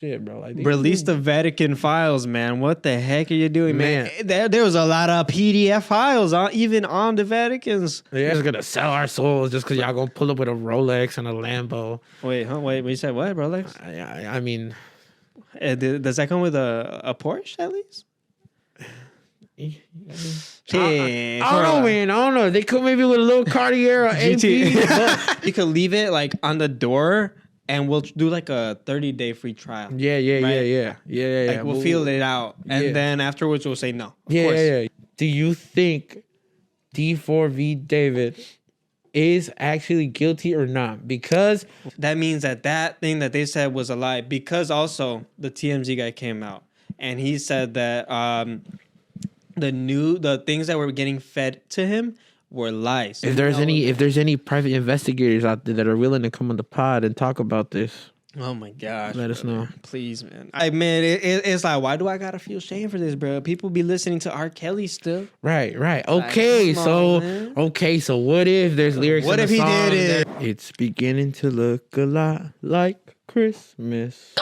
shit, bro. Like, release the Vatican files, man. What the heck are you doing, man? There was a lot of PDF files even on the Vaticans. They're just gonna sell our souls just because y'all gonna pull up with a Rolex and a Lambo. Wait. You said what, Rolex? I mean, does that come with a Porsche at least? I don't know, man. I don't know. They could maybe with a little Cartier or MP. You could leave it like on the door, and we'll do like a 30-day free trial. Yeah. Like we'll feel it out, and then afterwards we'll say no. Of course. Yeah. Do you think D4V David is actually guilty or not? Because that means that thing that they said was a lie. Because also the TMZ guy came out and he said that the things that were getting fed to him were lies. If there's any private investigators out there that are willing to come on the pod and talk about this, oh my gosh, let us know, please, man. It's like, why do I gotta feel shame for this, bro? People be listening to R. Kelly still. Right. Okay, so what if there's lyrics? What if he did it? It's beginning to look a lot like Christmas.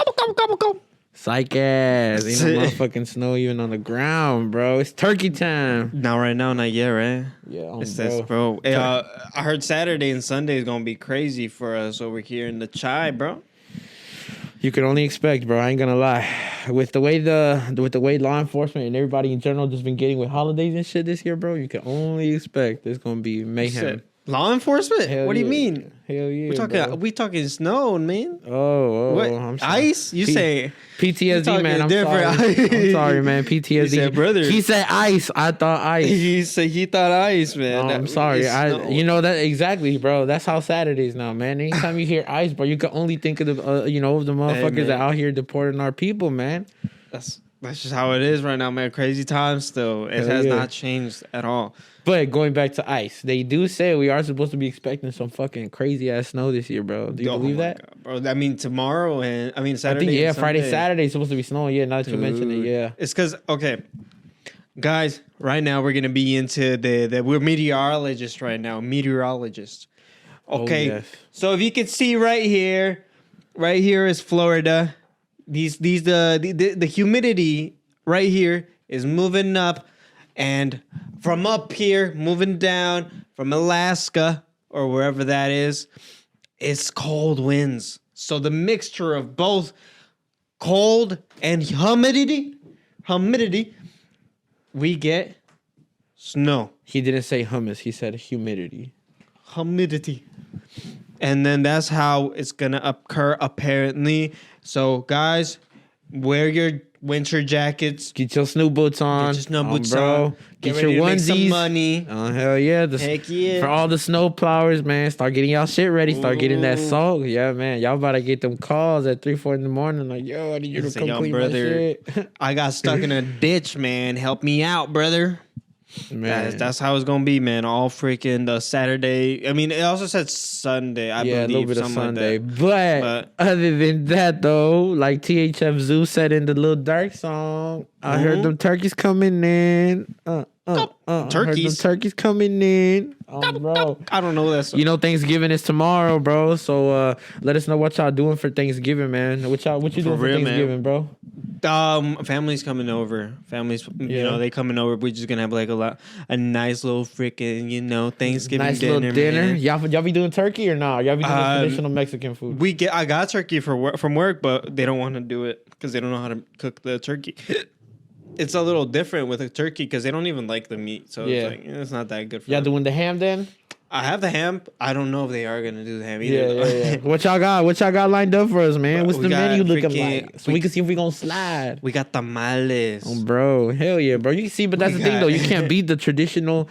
Go. Psych ass. Ain't no motherfucking snow even on the ground, bro. It's turkey time. Not right now, not yet, right? Yeah, it's this, bro. Hey, I heard Saturday and Sunday is gonna be crazy for us over here in the chai, bro. You can only expect, bro. I ain't gonna lie. With the way law enforcement and everybody in general just been getting with holidays and shit this year, bro, you can only expect there's gonna be mayhem. Law enforcement? Hell what do you yeah. mean? Hell yeah. We talking snow, man. Oh, what? I'm sorry. Ice? You say PTSD, man. I'm sorry. I'm sorry, man. PTSD. He said, brother. He said ice. I thought ice. He said he thought ice, man. No, I'm sorry. You know that exactly, bro. That's how sad it is now, man. Anytime you hear ice, bro, you can only think of the of the motherfuckers that out here deporting our people, man. That's just how it is right now, man. Crazy times still. It has not changed at all. But going back to ice, they do say we are supposed to be expecting some fucking crazy ass snow this year, bro. Do you believe that? God, bro. I mean, tomorrow Saturday. I think, Friday, Saturday is supposed to be snowing. Yeah, now that you mention it, yeah. It's because, okay, guys, right now we're going to be into we're meteorologists right now. Meteorologists. Okay. Oh, yes. So if you can see right here is Florida. The humidity right here is moving up, and from up here moving down from Alaska or wherever that is, it's cold winds. So the mixture of both cold and humidity, we get snow. He didn't say hummus. He said humidity. And then that's how it's going to occur, apparently. So, guys, wear your winter jackets. Get your snow boots on. Get your snow boots bro. on. Get ready your to make onesies. some money. Oh, hell yeah. Heck yeah. For all the snow plowers, man, start getting y'all shit ready. Start getting that salt. Yeah, man. Y'all about to get them calls at 3, 4 in the morning. Like, yo, I need you to come clean my shit. I got stuck in a ditch, man. Help me out, brother. Man. That's how it's gonna be, man. All freaking the Saturday. I mean, it also said Sunday. I believe a little bit of Sunday. Like but other than that, though, like THF Zoo said in the Little Dark song, I heard them turkeys coming in. Turkeys? Turkeys coming in. Bro. I don't know that song. You know, Thanksgiving is tomorrow, bro. So let us know what y'all doing for Thanksgiving, man. What you doing for Thanksgiving, bro? Family's coming over. You know, they coming over. We're just gonna have like a nice little freaking, Thanksgiving nice dinner. Little dinner. Man. Y'all be doing turkey or not? Y'all be doing traditional Mexican food? I got turkey from work, but they don't want to do it because they don't know how to cook the turkey. It's a little different with a turkey because they don't even like the meat, so it's not that good for y'all them. doing the ham then? I have the ham. I don't know if they are gonna do the ham either. Yeah. What y'all got lined up for us, man? What's the menu looking like? So we can see if we gonna slide. We got tamales. Oh, bro. Hell yeah, bro. You can see, but that's the thing though. You can't beat the traditional.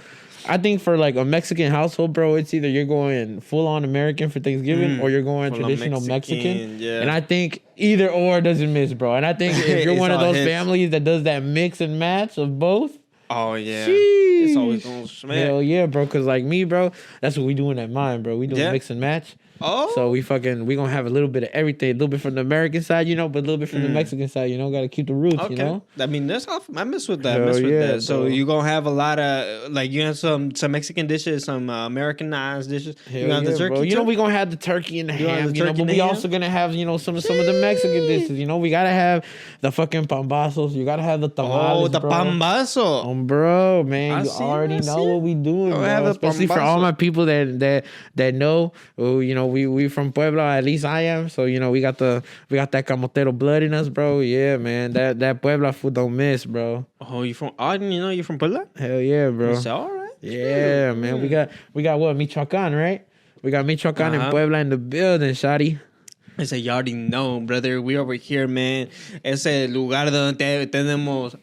I think for like a Mexican household, bro, it's either you're going full on American for Thanksgiving or you're going traditional Mexican. Yeah. And I think either or doesn't miss, bro. And I think if you're one of those families that does that mix and match of both. Oh, yeah. Sheesh. It's always going to smack. Hell yeah, bro. Because like me, bro, that's what we doing at mine, bro. We doing mix and match. Oh. So we gonna have a little bit of everything. A little bit from the American side, you know, but a little bit from the Mexican side, you know. Got to keep the roots, you know. I mean, that's awesome. I mess with that. Hell So you gonna have a lot of like you have some Mexican dishes, some Americanized dishes. Hell you have the turkey. Bro. You know we gonna have the turkey and the ham, you know, but we also gonna have, you know, some of the Mexican dishes. You know, we gotta have the fucking pambazos. You gotta have the tamales. Oh, the pambazo. Bro, man, you already know what we doing, bro. Especially for all my people that know. You know, we from Puebla. At least I am. So you know, we got that camotero blood in us, bro. Yeah, man. That Puebla food don't miss, bro. Oh, you from? I didn't know you're from Puebla. Hell yeah, bro. It's all right. Yeah, man. We got what, Michoacan, right? We got Michoacan and Puebla in the building, shawty. I said, you already know, brother. We over here, man. Es el lugar donde tenemos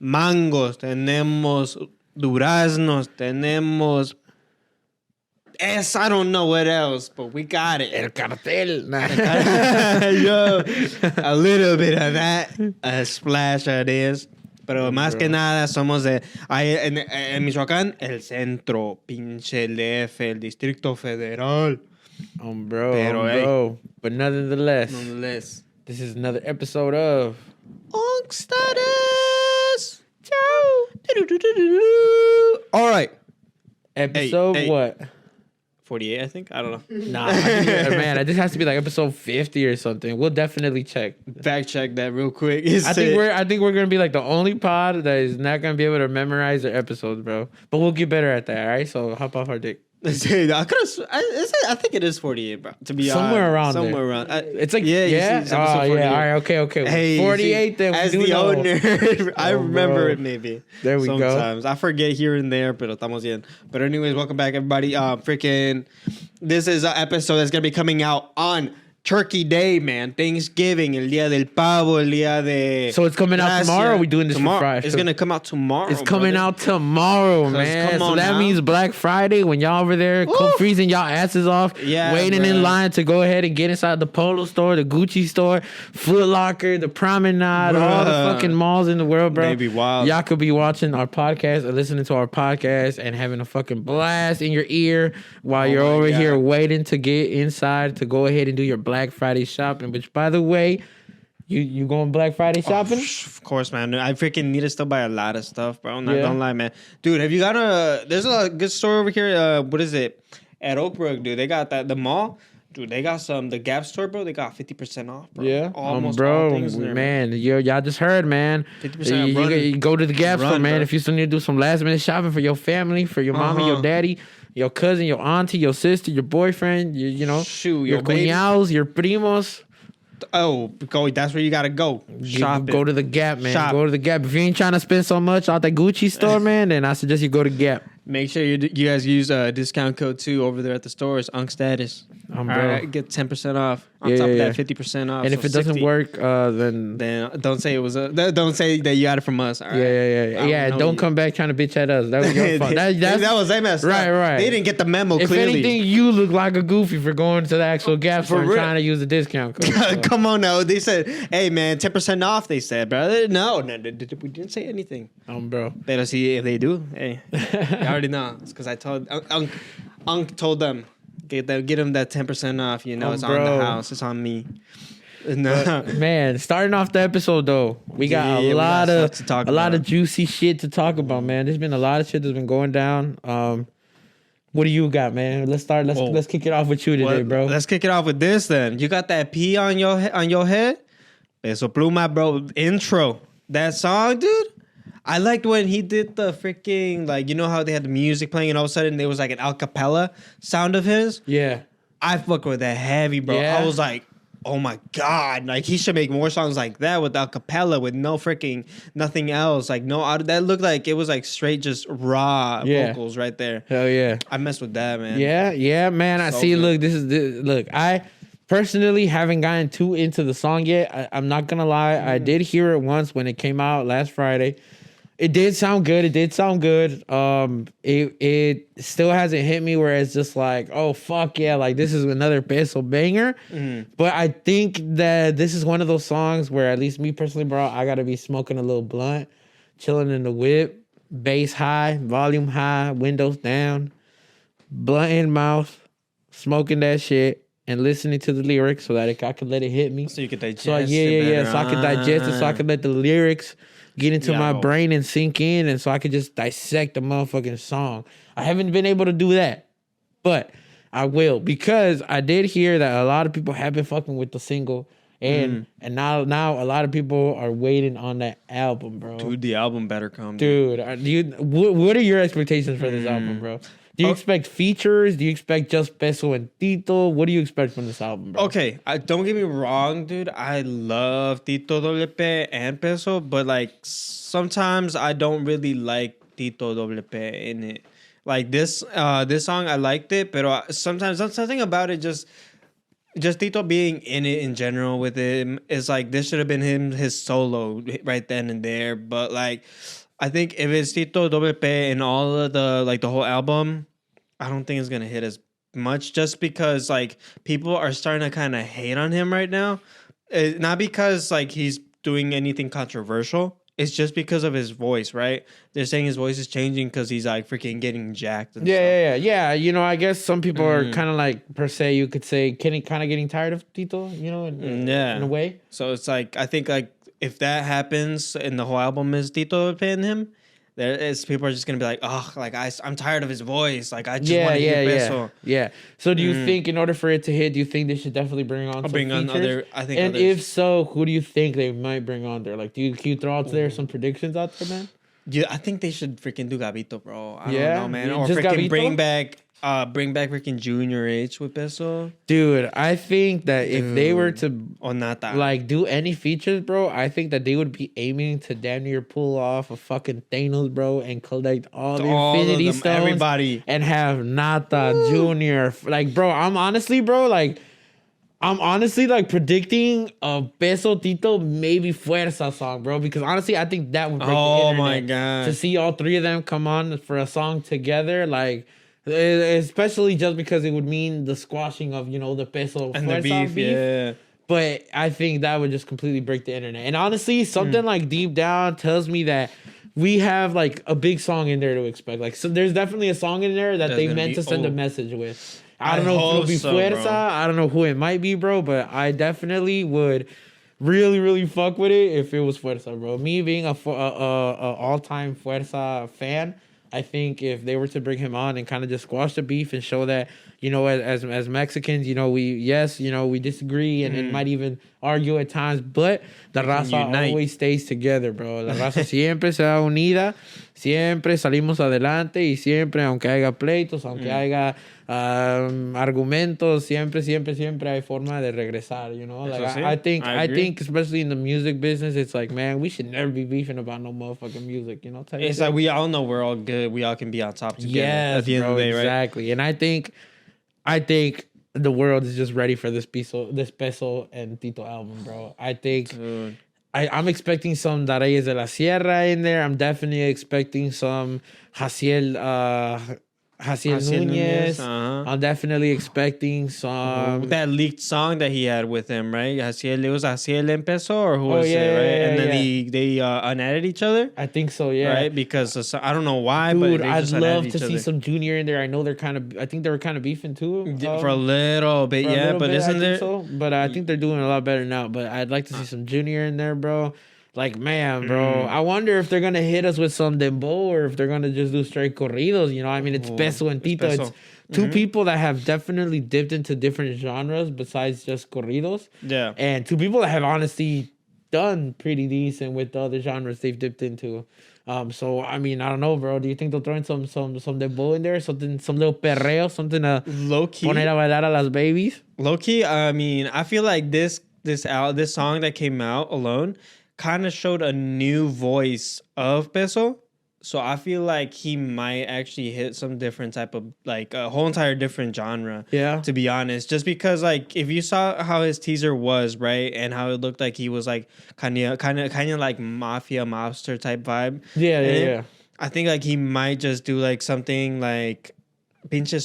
mangos, tenemos duraznos, tenemos. I don't know what else, but we got it. El cartel. Yo, a little bit of that, a splash of this. Pero más que nada somos en Michoacán, el centro, pinche el DF, el Distrito Federal. Bro. But nonetheless, this is another episode of UNC Status. Ciao. All right. Episode what? 48, I think. I don't know. Nah, man, this has to be like episode 50 or something. We'll definitely check. Fact check that real quick. I think we're gonna be like the only pod that is not gonna be able to memorize their episodes, bro. But we'll get better at that, all right? So hop off our dick. I think it is 48, bro. To be somewhere honest, around somewhere around. It's like yeah. Oh yeah. All right. Okay. Hey, 48. Then as the owner, I remember it maybe. There we Sometimes I forget here and there, pero estamos bien. But anyways, welcome back, everybody. This is an episode that's gonna be coming out on Turkey Day, man. Thanksgiving, el día del pavo, el día de. So it's coming out tomorrow. Or are we doing this tomorrow? For Friday? It's gonna come out tomorrow. It's coming out tomorrow, man. So that means Black Friday when y'all over there freezing y'all asses off, waiting in line to go ahead and get inside the Polo store, the Gucci store, Foot Locker, the Promenade, all the fucking malls in the world, bro. Maybe wild. Y'all could be watching our podcast or listening to our podcast and having a fucking blast in your ear while you're over here waiting to get inside to go ahead and do your Black Friday shopping. Which, by the way, you going Black Friday shopping? Of course, man. I freaking need to still buy a lot of stuff, bro. I'm not gonna lie, man. Dude, have you got there's a good store over here. What is it? At Oakbrook, dude. They got the mall. Dude, they got the Gap store, bro. They got 50% off, bro. Yeah, almost bro, all things there, man. Y'all just heard, man. 50% you go to the Gap store, man. Bro. If you still need to do some last minute shopping for your family, for your mommy, your daddy, your cousin, your auntie, your sister, your boyfriend, you know, your cuñados, your primos. Oh, that's where you gotta go. Go to the Gap, man. Go to the Gap. If you ain't trying to spend so much out that Gucci store, man, then I suggest you go to Gap. Make sure you guys use discount code 2 over there at the stores. UNC Status. All right, get 10% off on top of that 50% off. And if it doesn't work, then don't say it was don't say that you got it from us. All right? Yeah. Don't come back trying to bitch at us. That was your fault. That was they messed up. Right. They didn't get the memo. If clearly. anything, you look like a goofy for going to the actual Gap store and trying to use the discount code. So. Come on, now. They said, "Hey, man, 10% off." They said, brother. No, we didn't say anything. Bro. Better see if they do. Hey, I already know. It's because I told Unc told them. Get them that 10% off. You know, it's on the house. It's on me. No. Man, starting off the episode though, we got a lot of juicy shit to talk about, man. There's been a lot of shit that's been going down. What do you got, man? Let's start. Let's kick it off with you today, bro. Let's kick it off with this then. You got that P on your head? Peso Pluma, bro. Intro. That song, dude. I liked when he did the freaking, like, you know how they had the music playing and all of a sudden there was like an acapella sound of his? Yeah. I fuck with that heavy, bro. Yeah. I was like, oh my God. Like, he should make more songs like that with acapella, with no freaking nothing else. Like, that looked like it was like straight just raw vocals right there. Hell yeah. I messed with that, man. Yeah, man. I see. Good. Look, I personally haven't gotten too into the song yet. I'm not going to lie. I did hear it once when it came out last Friday. It did sound good. It still hasn't hit me where it's just like, oh, fuck yeah, like this is another Peso banger. But I think that this is one of those songs where, at least me personally, bro, I got to be smoking a little blunt, chilling in the whip, bass high, volume high, windows down, blunt in mouth, smoking that shit, and listening to the lyrics so that I could let it hit me. So you could digest So so I could digest it, so I could let the lyrics get into my brain and sink in, and so I could just dissect the motherfucking song. I haven't been able to do that, but I will, because I did hear that a lot of people have been fucking with the single. And now a lot of people are waiting on that album, bro. Dude, the album better come. Dude, what are your expectations for this album, bro? Do you expect features? Do you expect just Peso and Tito? What do you expect from this album, bro? Okay, don't get me wrong, dude. I love Tito WP and Peso, but like sometimes I don't really like Tito WP in it. Like this song, I liked it, but sometimes something about it just Tito being in it in general with him is like, this should have been his solo right then and there. But like, I think if it's Tito WP and all of the whole album, I don't think it's gonna hit as much, just because like people are starting to kind of hate on him right now. Not because like he's doing anything controversial. It's just because of his voice, right? They're saying his voice is changing because he's like freaking getting jacked. And stuff. Yeah. You know, I guess some people are kind of like, per se, you could say, kind of getting tired of Tito, you know, in a way. So it's like, I think like if that happens and the whole album is Tito paying him, people are just gonna be like, oh, like I'm tired of his voice. Like I just want to hear Peso. Yeah. So do you think in order for it to hit, do you think they should definitely bring on some features? And if so, who do you think they might bring on there? Like, can you throw out there some predictions out there, man? Yeah, I think they should freaking do Gabito, bro. I don't know, man. Or freaking Gabito? Bring back freaking Junior H with Peso. Dude, I think that if they were to like do any features, bro, I think that they would be aiming to damn near pull off a fucking Thanos, bro, and collect all the Infinity Stones, everybody, and have Nata Junior. Like, bro, I'm honestly like predicting a Peso Tito maybe Fuerza song, bro, because honestly I think that would break the internet. Oh my god, to see all three of them come on for a song together, like. Especially just because it would mean the squashing of, you know, the Peso and the beef. Yeah. But I think that would just completely break the internet. And honestly, something like deep down tells me that we have like a big song in there to expect. Like, so there's definitely a song in there that they meant to send a message with. I don't know if it'll be Fuerza. Bro. I don't know who it might be, bro, but I definitely would really, really fuck with it if it was Fuerza, bro. Me being a all-time Fuerza fan, I think if they were to bring him on and kind of just squash the beef and show that, you know, as Mexicans, you know, we disagree and might even argue at times, but the raza always stays together, bro. La raza siempre se da unida, siempre salimos adelante y siempre, aunque haya pleitos, aunque haya argumentos, siempre hay forma de regresar, you know? Like, I think especially in the music business, it's like, man, we should never be beefing about no motherfucking music, you know? It's like we all know we're all good. We all can be on top together at the end of the day, right? Exactly. And I think the world is just ready for this Peso and Tito album, bro. I think I'm expecting some Dareyes de la Sierra in there. I'm definitely expecting some Jaciel Núñez. I'm definitely expecting some that leaked song that he had with him, right? It was Jaciel and Peso, or who was it, right? And then they unadded each other. I think so, yeah. Right, because I don't know why, dude, but I'd love to see some Junior in there. I know I think they were kind of beefing too for a little bit, but isn't there? So. But I think they're doing a lot better now. But I'd like to see some Junior in there, bro. Like, man, bro, I wonder if they're going to hit us with some dembow or if they're going to just do straight corridos, you know? I mean, it's Peso and Tito. It's two people that have definitely dipped into different genres besides just corridos. Yeah. And two people that have honestly done pretty decent with the other genres they've dipped into. So, I mean, I don't know, bro. Do you think they'll throw in some dembow in there? Some little perreo, something to low-key poner a bailar a las babies? Low-key, I mean, I feel like this song that came out alone kind of showed a new voice of Peso. So I feel like he might actually hit some different type of, like, a whole entire different genre. Yeah. To be honest. Just because, like, if you saw how his teaser was, right? And how it looked like he was, like, kind of like mafia, mobster type vibe. Yeah. I think, like, he might just do, like, something, like, pinche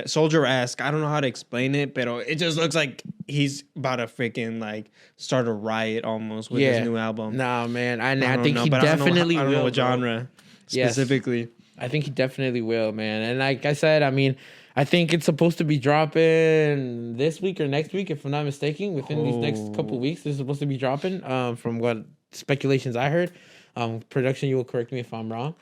soldier-esque. I don't know how to explain it, but it just looks like he's about to freaking like start a riot almost with his new album. Nah, man. I think he definitely will. I don't know what genre specifically. Yes. I think he definitely will, man. And like I said, I mean, I think it's supposed to be dropping this week or next week, if I'm not mistaken. Within these next couple weeks, it's supposed to be dropping. From what speculations I heard. Production, you will correct me if I'm wrong.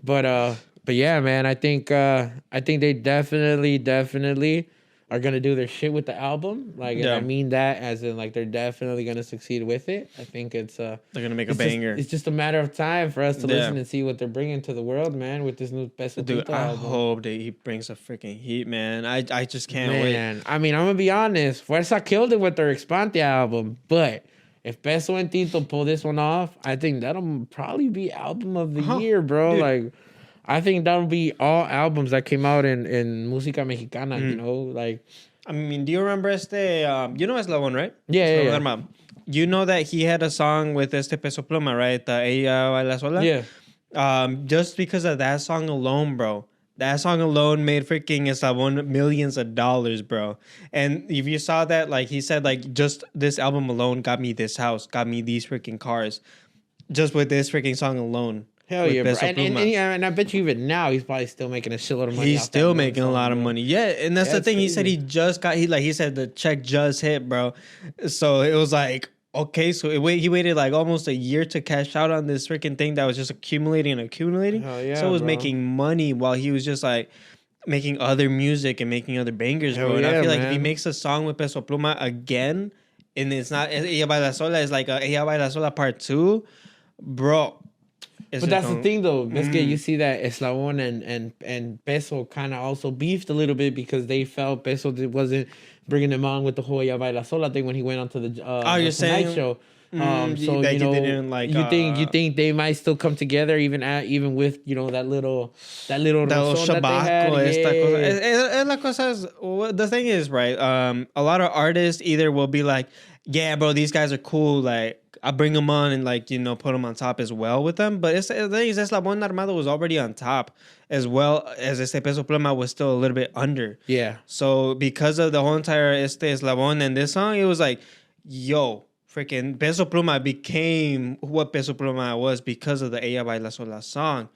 But yeah, man, I think they definitely are gonna do their shit with the album. Like, and I mean that as in like they're definitely gonna succeed with it. I think it's they're gonna make a banger. It's just a matter of time for us to listen and see what they're bringing to the world, man, with this new Peso Dude, Pito album. I hope that he brings a freaking heat, man. I just can't wait. I mean, I'm gonna be honest. Fuerza killed it with their Expante album, but if Peso and Tito pull this one off, I think that'll probably be album of the year, bro. Dude. Like, I think that'll be all albums that came out in Música Mexicana, you know? Like, I mean, do you remember you know Eslabon, right? Yeah. You know that he had a song with Peso Pluma, right? The Ella Baila Sola? Yeah. Just because of that song alone, bro. That song alone made freaking Eslabon millions of dollars, bro. And if you saw that, like, he said, like, just this album alone got me this house, got me these freaking cars. Just with this freaking song alone. Hell yeah, bro. And I bet you even now he's probably still making a shitload of money. He's still making a lot of money. Yeah, and that's the thing. Crazy. He said he said the check just hit, bro. So it was like, okay, so he waited like almost a year to cash out on this freaking thing that was just accumulating. Hell yeah, so it was making money while he was just like making other music and making other bangers, bro. And I feel like if he makes a song with Peso Pluma again, and it's not Ella Baila Sola, it's like Ella Baila Sola Part 2, bro. But that's the thing, though. You see that Eslabon and Peso kind of also beefed a little bit because they felt Peso wasn't bringing them on with the whole Ya Baila Sola thing when he went onto the Tonight Show. So you know, didn't like, you think they might still come together even with, you know, that little shabaco, the thing is, right? A lot of artists either will be like, yeah, bro, these guys are cool, like, I bring them on and, like, you know, put them on top as well with them. But the thing is, Eslabon Armado was already on top as well as Peso Pluma was still a little bit under. Yeah. So because of the whole entire Eslabon and this song, it was like, yo, freaking Peso Pluma became what Peso Pluma was because of the Ella Baila Sola song.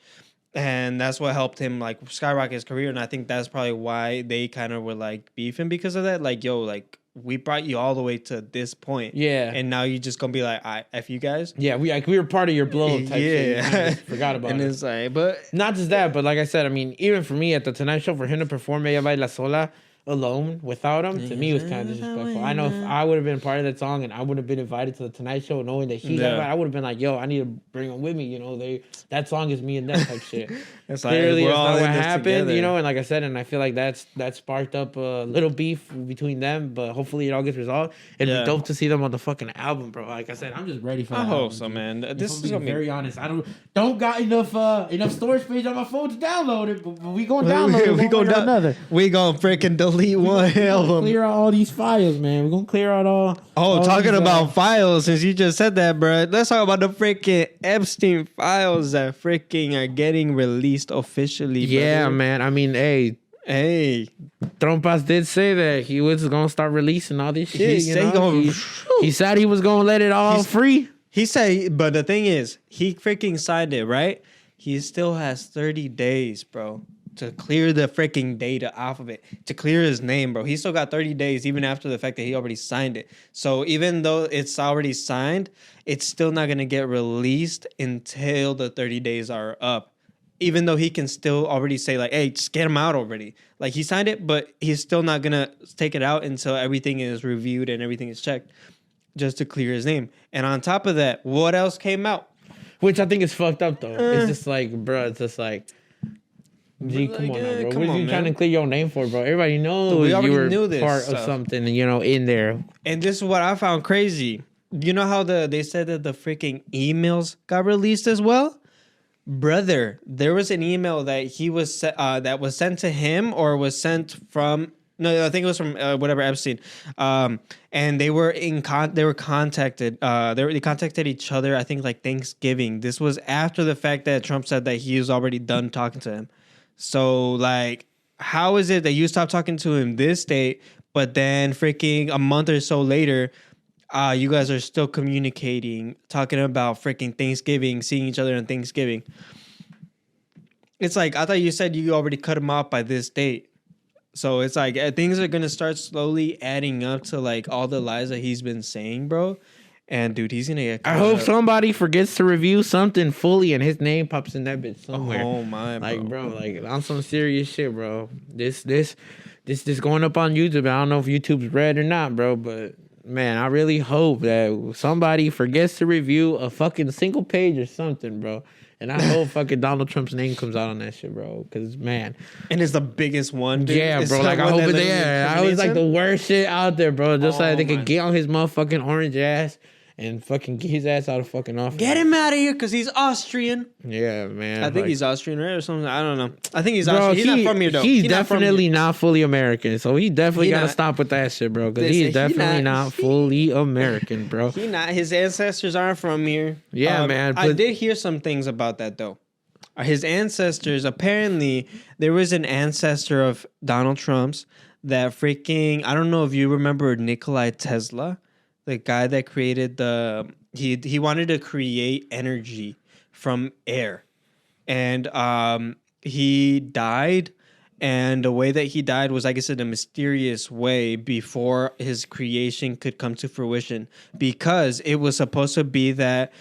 And that's what helped him, like, skyrocket his career. And I think that's probably why they kind of were, like, beefing because of that. Like, yo, like, we brought you all the way to this point. Yeah. And now you're just going to be like, F you guys? Yeah, we were part of your blow type shit. I forgot about and it. It's like, but not just that, but like I said, I mean, even for me at the Tonight Show, for him to perform Ella Baila Sola alone without him, to me, was kind of disrespectful. I know if I would have been part of that song and I would have been invited to the Tonight Show knowing that he got I would have been like, yo, I need to bring him with me. You know, that song is me and them type shit. It's like, clearly we're that's all not in what this happened, together. you know, and like I said, and I feel like that sparked up a little beef between them, but hopefully it all gets resolved. It'd be dope to see them on the fucking album, bro. Like I said, I'm just ready for that. I hope album, so, dude. man. This is gonna be very honest. I don't got enough storage space on my phone to download it, but we gonna download it. We gonna freaking delete one album. Clear out all these files, man. We're gonna clear out all. Oh, talking about files, since you just said that, bro. Let's talk about the freaking Epstein files that freaking are getting released officially. Yeah, brother. man. I mean, hey, Trompas did say that he was gonna start releasing all this shit. He said he was gonna let it all free. He said, but the thing is, he freaking signed it, right? He still has 30 days, bro, to clear the freaking data off of it, to clear his name, bro. He still got 30 days, even after the fact that he already signed it. So even though it's already signed, it's still not going to get released until the 30 days are up. Even though he can still already say, like, hey, just get him out already. Like, he signed it, but he's still not going to take it out until everything is reviewed and everything is checked, just to clear his name. And on top of that, what else came out? Which I think is fucked up, though. It's just like, bro, it's just like, G, come on, bro. What are you trying to clear your name for, bro? Everybody knows you were part of something, you know, in there. And this is what I found crazy. You know how they said that the freaking emails got released as well? Brother, there was an email that he was that was sent to him or was sent from. No, I think it was from whatever Epstein. And they were contacted. They contacted each other. I think like Thanksgiving. This was after the fact that Trump said that he was already done talking to him. So like, how is it that you stopped talking to him this date, but then freaking a month or so later, you guys are still communicating, talking about freaking Thanksgiving, seeing each other on Thanksgiving? It's like, I thought you said you already cut him off by this date. So it's like things are gonna start slowly adding up to like all the lies that he's been saying, bro. And dude, he's gonna get. I hope somebody forgets to review something fully and his name pops in that bitch somewhere. Oh my, like bro, like on some serious shit, bro. This going up on YouTube. I don't know if YouTube's red or not, bro, but man, I really hope that somebody forgets to review a fucking single page or something, bro. And I hope fucking Donald Trump's name comes out on that shit, bro. Because, man. And it's the biggest one, dude. Yeah, it's bro. Like, I hope it, I was like the worst shit out there, bro. Just like they could get on his motherfucking orange ass and fucking get his ass out of fucking office. Get him out of here because he's Austrian. Yeah, man. I think he's Austrian, right? Or something. I don't know. I think he's Austrian. He's not from here, though. He's definitely not fully American. So he definitely got to stop with that shit, bro. Because he's definitely not fully American, bro. He not. His ancestors aren't from here. Yeah, man. I did hear some things about that, though. His ancestors, apparently, there was an ancestor of Donald Trump's that freaking, I don't know if you remember Nikola Tesla, the guy that created he wanted to create energy from air. And he died. And the way that he died was, I guess, in a mysterious way before his creation could come to fruition. Because it was supposed to be that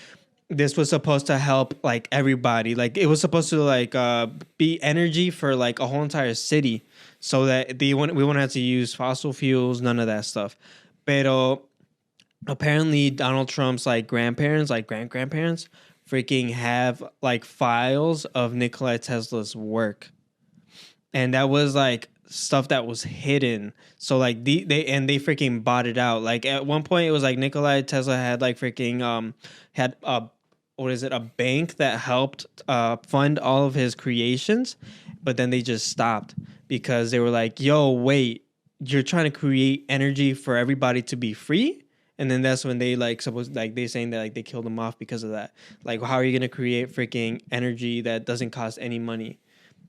this was supposed to help like everybody. Like it was supposed to like be energy for like a whole entire city, so that we wouldn't have to use fossil fuels, none of that stuff. Pero apparently Donald Trump's like grandparents, like grandparents, freaking have like files of Nikola Tesla's work, and that was like stuff that was hidden. So like they freaking bought it out. Like at one point it was like Nikola Tesla had like freaking had a bank that helped fund all of his creations, but then they just stopped because they were like, yo, wait, you're trying to create energy for everybody to be free? And then that's when they like they're saying that like they killed him off because of that. Like, how are you gonna create freaking energy that doesn't cost any money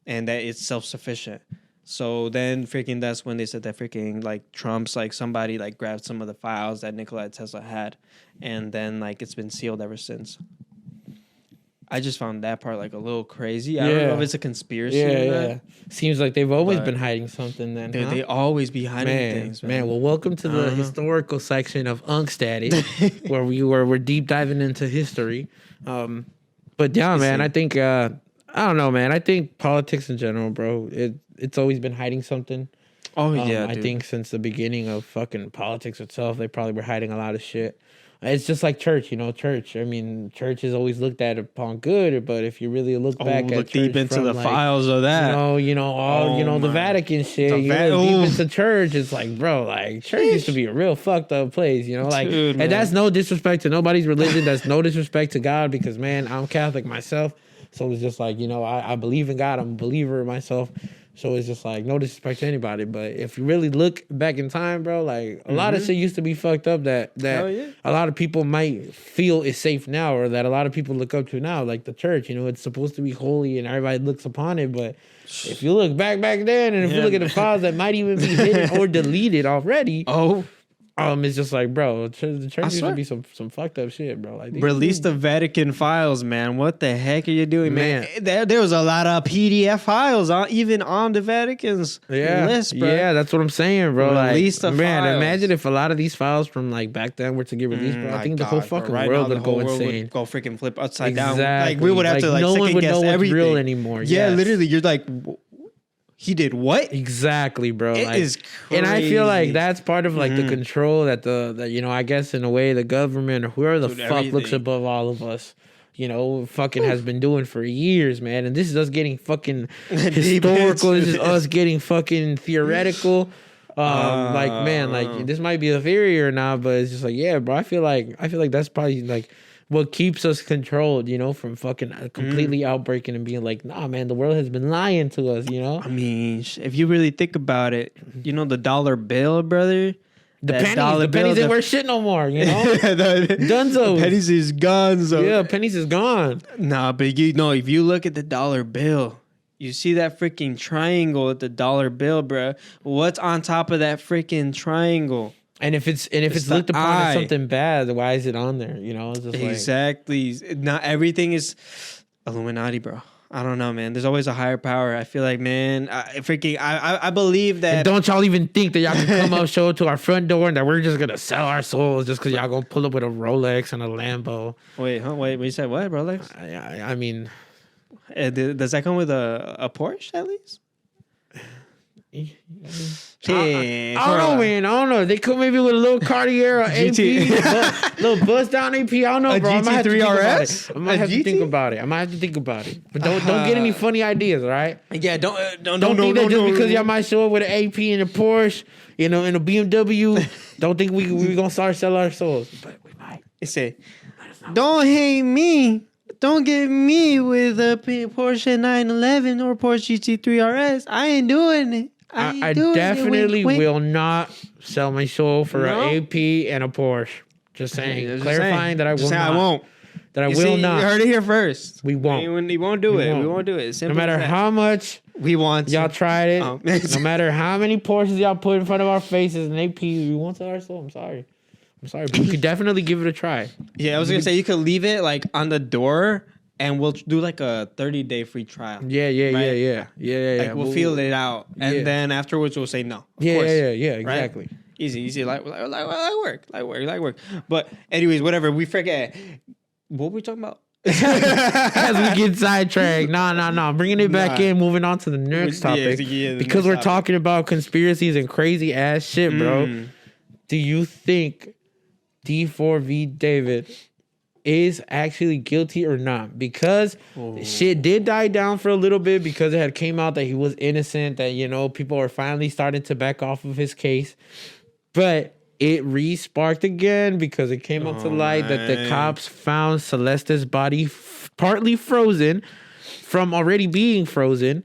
and that it's self-sufficient? So then freaking that's when they said that freaking like Trump's like somebody like grabbed some of the files that Nikola Tesla had, and then like it's been sealed ever since. I just found that part like a little crazy. I don't know if it's a conspiracy. Yeah. Seems like they've always been hiding something. Then they always be hiding things. Man, well, welcome to the historical section of Unk Static, where we're deep diving into history. But yeah, man, I think I don't know, man. I think politics in general, bro. It's always been hiding something. Oh yeah, I think since the beginning of fucking politics itself, they probably were hiding a lot of shit. It's just like church, church. I mean, church is always looked at upon good, but if you really look back at church deep into the files of that, the Vatican shit, deep into church, it's like, bro, like church used to be a real fucked up place, like, dude, and that's no disrespect to nobody's religion. That's no disrespect to God, because man, I'm Catholic myself, so it's just like, I believe in God. I'm a believer myself. So it's just like no disrespect to anybody, but if you really look back in time, bro, like a lot of shit used to be fucked up that a lot of people might feel is safe now, or that a lot of people look up to now, like the church. It's supposed to be holy and everybody looks upon it, but if you look back then, and if you look at the files that might even be hidden or deleted already, it's just like, bro, the church used to be some fucked up shit, bro. Like, release the Vatican files, man. What the heck are you doing, man? There was a lot of PDF files even on the Vatican's list, bro. Yeah, that's what I'm saying, bro. Release the files. Imagine if a lot of these files from like back then were to get released, bro. I think the whole fucking world would go insane. Would go freaking flip upside down. Like we would have to no one would know what's real anymore. Yeah, literally, you're like, he did what? Exactly, bro. It is crazy. And I feel like that's part of like the control that I guess in a way the government or whoever the fuck looks above all of us, fucking has been doing for years, man. And this is us getting fucking historical. This is us getting fucking theoretical. This might be a theory or not, but it's just like, yeah, bro. I feel like that's probably like what keeps us controlled, from fucking completely outbreaking and being like, nah, man, the world has been lying to us, I mean, if you really think about it, the dollar bill, brother. The pennies ain't worth shit no more, Dunzo. The pennies is gone. So. Yeah, pennies is gone. Nah, but if you look at the dollar bill, you see that freaking triangle at the dollar bill, bro. What's on top of that freaking triangle? And if it's looked upon as something bad, why is it on there? It's just exactly. Not everything is Illuminati, bro. I don't know, man. There's always a higher power. I feel like, man, I believe that. And don't y'all even think that y'all can come up, show it to our front door, and that we're just gonna sell our souls just because y'all gonna pull up with a Rolex and a Lambo. Wait, you said what, Rolex? I mean, does that come with a Porsche at least? I don't know, man. I don't know. They come maybe with a little Cartier or AP, little bust down AP. I don't know, bro. I might have to think about it. I might have to think about it. But don't get any funny ideas, all right? Yeah, don't think that just because y'all might show up with an AP and a Porsche, in a BMW, don't think we gonna start selling our souls. But we might. It say, don't hate me. Don't get me with a Porsche 911 or Porsche GT3 RS. I ain't doing it. I definitely will not sell my soul for an AP and a Porsche. Just saying. Clarifying that I will not. I won't. That I will not. You heard it here first. We won't. We won't do it. We won't do it. No matter how much y'all tried it, no matter how many Porsches y'all put in front of our faces and AP, we won't sell our soul. I'm sorry, but you could dedefinitely give it a try. Yeah, I was going to say, you could leave it like on the door and we'll do like a 30-day free trial. Yeah. Like we'll feel it out, and then afterwards we'll say no. Yeah, exactly. Right? Easy, like work. But anyways, whatever. We forget what were we talking about. As we get sidetracked. No. Bringing it back in, moving on to the next topic. Because we're talking about conspiracies and crazy ass shit, bro. Do you think D4VD David is actually guilty or not? Because shit did die down for a little bit because it had came out that he was innocent, that, people are finally starting to back off of his case. But it re-sparked again because it came up to light that the cops found Celeste's body partly frozen from already being frozen.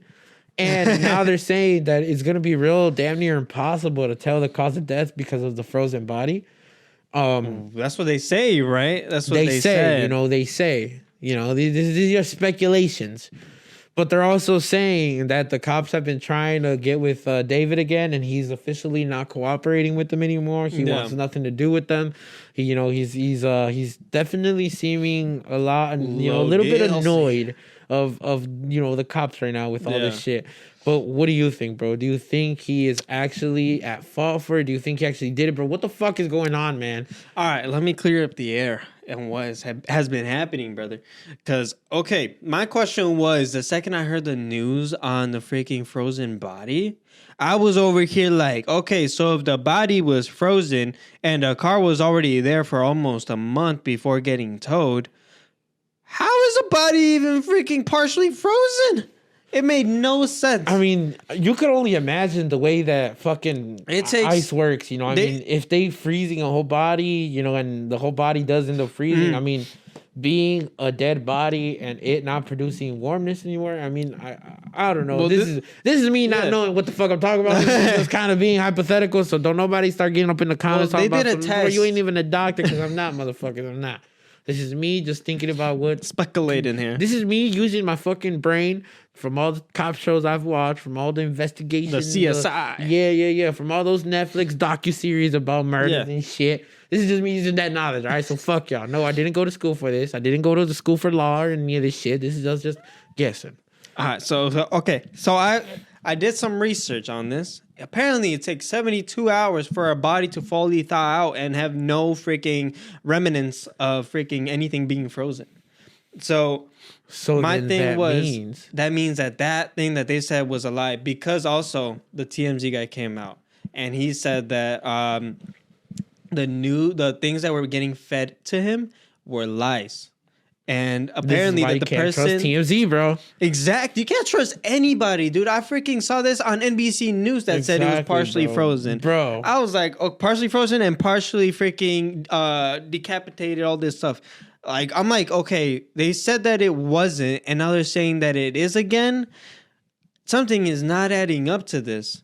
And now they're saying that it's going to be real damn near impossible to tell the cause of death because of the frozen body. That's what they say, right? That's what they say. They say. These are speculations. But they're also saying that the cops have been trying to get with David again, and he's officially not cooperating with them anymore. He wants nothing to do with them. He's definitely seeming a little bit annoyed of the cops right now with all this shit. But what do you think, bro? Do you think he is actually at fault for it? Do you think he actually did it, bro? What the fuck is going on, man? All right, let me clear up the air and what has been happening, brother. Because, my question was, the second I heard the news on the freaking frozen body, I was over here like, okay, so if the body was frozen and the car was already there for almost a month before getting towed, how is the body even freaking partially frozen? It made no sense. I mean, you could only imagine the way that fucking ice works, if they freezing a whole body, and the whole body does end up freezing, I mean, being a dead body and it not producing warmness anymore, I mean, I don't know. Well, this is me not knowing what the fuck I'm talking about. This is just kind of being hypothetical, so don't nobody start getting up in the comments talking about something. You ain't even a doctor, because I'm not, motherfuckers. I'm not. This is me just thinking about what... Speculating here. This is me using my fucking brain from all the cop shows I've watched, from all the investigations. The CSI. Yeah. From all those Netflix docuseries about murders and shit. This is just me using that knowledge, all right? So fuck y'all. No, I didn't go to school for this. I didn't go to the school for law or any of this shit. This is just guessing. All right, so okay. So I did some research on this. Apparently, it takes 72 hours for a body to fully thaw out and have no freaking remnants of freaking anything being frozen. So my thing was that means that thing that they said was a lie, because also the TMZ guy came out and he said that the things that were getting fed to him were lies. And apparently that the person trust TMZ, bro. Exactly. You can't trust anybody, dude. I freaking saw this on NBC News that said it was partially frozen. Bro. I was like, partially frozen and partially freaking decapitated, all this stuff. Like, I'm like, okay, they said that it wasn't, and now they're saying that it is again. Something is not adding up to this.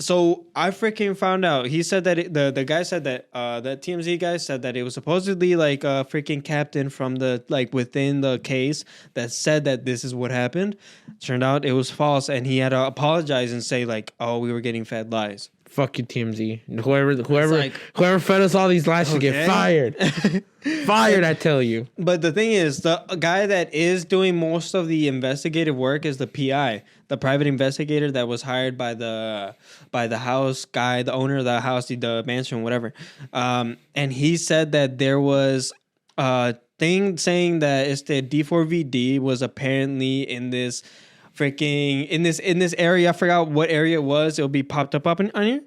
So I freaking found out. He said that the guy said that that TMZ guy said that it was supposedly like a freaking captain from within the case that said that this is what happened. Turned out it was false, and he had to apologize and say like, "Oh, we were getting fed lies." Fuck you, TMZ. Whoever fed us all these lies should get fired. Fired, I tell you. But the thing is, the guy that is doing most of the investigative work is the PI, the private investigator that was hired by the house guy, the owner of the house, the mansion, whatever. And he said that there was a thing saying that it's the D4VD was apparently in this freaking in this area. I forgot what area it was. It'll be popped up on here.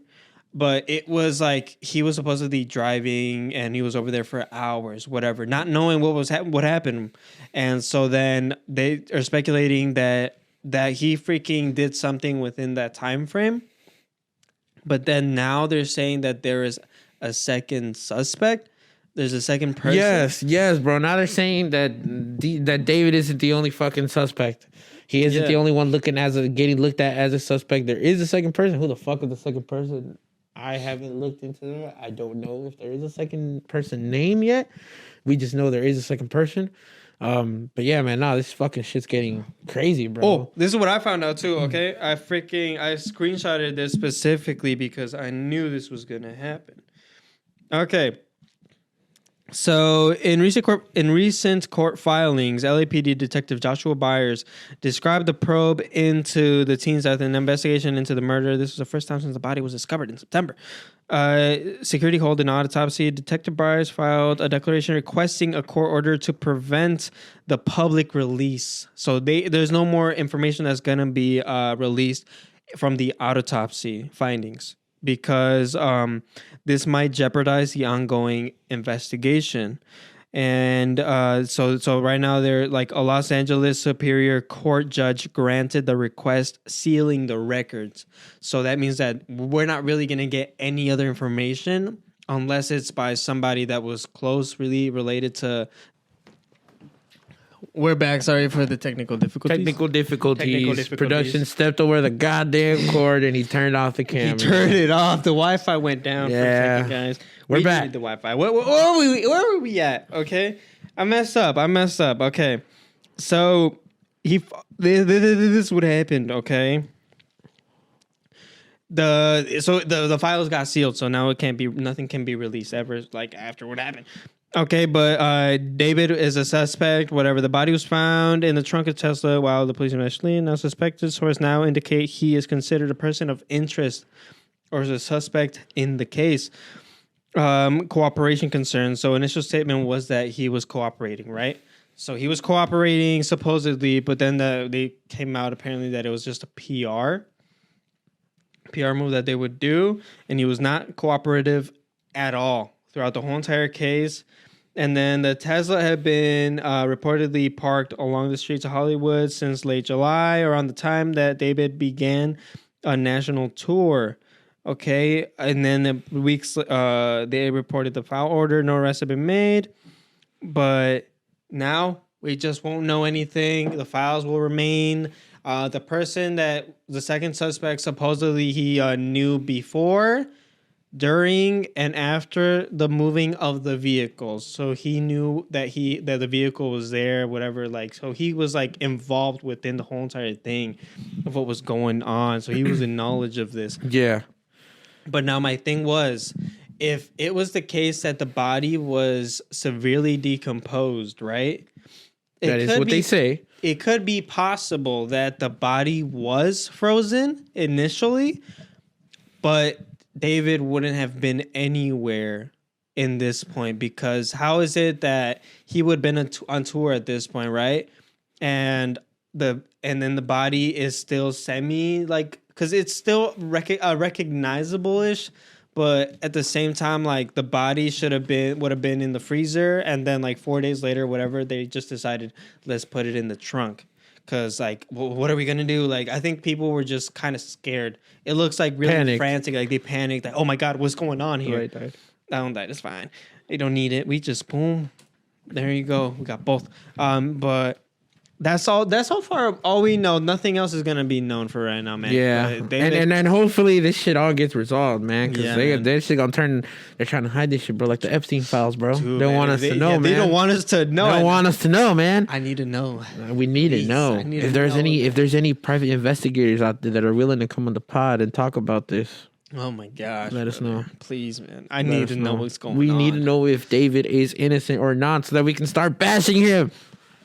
But it was like he was supposedly driving and he was over there for hours, whatever, not knowing what happened. And so then they are speculating that he freaking did something within that time frame. But then now they're saying that there is a second suspect. There's a second person. Yes, bro. Now they're saying that that David isn't the only fucking suspect. He isn't the only one getting looked at as a suspect. There is a second person. Who the fuck is the second person? I haven't looked into that. I don't know if there is a second person name yet. We just know there is a second person. But yeah, man, this fucking shit's getting crazy, bro. Oh, this is what I found out too, okay? I screenshotted this specifically because I knew this was gonna happen. Okay. So, in recent court filings, LAPD Detective Joshua Byers described the probe into the teen's death and investigation into the murder. This was the first time since the body was discovered in September. Security hold an autopsy. Detective Byers filed a declaration requesting a court order to prevent the public release. So, there's no more information that's going to be released from the autopsy findings, because this might jeopardize the ongoing investigation. And so right now they're like a Los Angeles Superior Court judge granted the request, sealing the records. So that means that we're not really going to get any other information unless it's by somebody that was closely related to. We're back. Sorry for the technical difficulties. Technical difficulties. Production stepped over the goddamn cord and he turned off the camera. He turned it off. The Wi-Fi went down for a second, guys. We're back. The Wi-Fi. Where were we at? Okay. I messed up. Okay. So this is what happened, okay? The files got sealed, so now nothing can be released ever, like after what happened. Okay, but David is a suspect. Whatever. The body was found in the trunk of Tesla while the police investigated. Now suspected source now indicate he is considered a person of interest or is a suspect in the case. Cooperation concerns. So initial statement was that he was cooperating, right? So he was cooperating supposedly, but then they came out apparently that it was just a PR move that they would do, and he was not cooperative at all throughout the whole entire case. And then the Tesla had been reportedly parked along the streets of Hollywood since late July, around the time that David began a national tour. Okay, and then the weeks they reported the file order, no arrests have been made, but now we just won't know anything. The files will remain. The person that the second suspect supposedly he knew before, during, and after the moving of the vehicles. So he knew that the vehicle was there, whatever. Like, so he was like involved within the whole entire thing of what was going on. So he was in knowledge of this. Yeah. But now my thing was, if it was the case that the body was severely decomposed, right? That is what they say. It could be possible that the body was frozen initially, but David wouldn't have been anywhere in this point, because how is it that he would have been on tour at this point, right? And then the body is still because it's still recognizable-ish, but at the same time, like, the body would have been in the freezer, and then like 4 days later, whatever, they just decided, let's put it in the trunk. Because, like, what are we going to do? Like, I think people were just kind of scared. It looks like really frantic. Like, they panicked. Like, oh, my God, what's going on here? Died. I don't die. It's fine. They don't need it. We just, boom. There you go. We got both. But that's all. That's so far all we know. Nothing else is going to be known for right now, man. Yeah. And then hopefully this shit all gets resolved, man. Because they're shit going to turn. They're trying to hide this shit, bro. Like the Epstein files, bro. Dude, they don't want us to know, man. They don't want us to know. They don't want us to know, man. I need to know. We need to know. If there's any private investigators out there that are willing to come on the pod and talk about this. Oh my gosh. Let us know. Please, man. I need to know what's going on. We need to know if David is innocent or not so that we can start bashing him.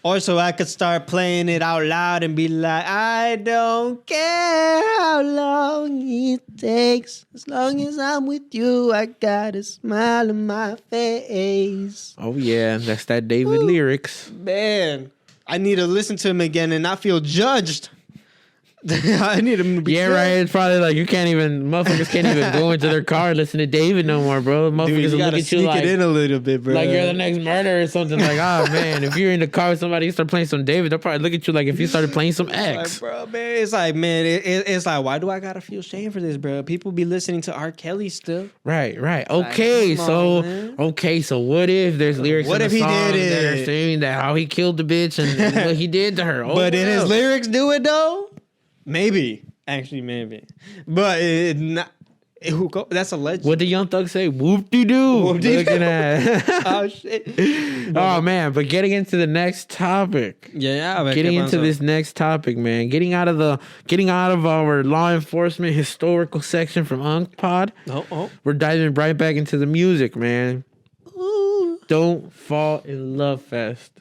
Or so I could start playing it out loud and be like, I don't care how long it takes. As long as I'm with you, I got a smile on my face. Oh, yeah. That's that David lyrics. Man, I need to listen to him again and not feel judged. I need him to be right. It's probably like motherfuckers can't even go into their car and listen to David no more, bro. Motherfuckers Dude, you look at you like, it in a little bit, bro. Like you're the next murderer or something. Like, oh man, if you're in the car with somebody, you start playing some David, they'll probably look at you like if you started playing some X. Like, bro, man, it's like, man, it's like, why do I gotta feel shame for this, bro? People be listening to R. Kelly still. Right. Okay, like, so what if there's lyrics in the song that are saying that how he killed the bitch and what he did to her? But did his lyrics do it though? Maybe. Actually, maybe. But that's alleged. What did Young Thug say? Whoop-de-doo. Looking at. Oh, shit. Oh, man. But getting into the next topic. Yeah. Getting into this next topic, man. Getting out of our law enforcement historical section from UNC We're diving right back into the music, man. Ooh. Don't Fall in Love Fest.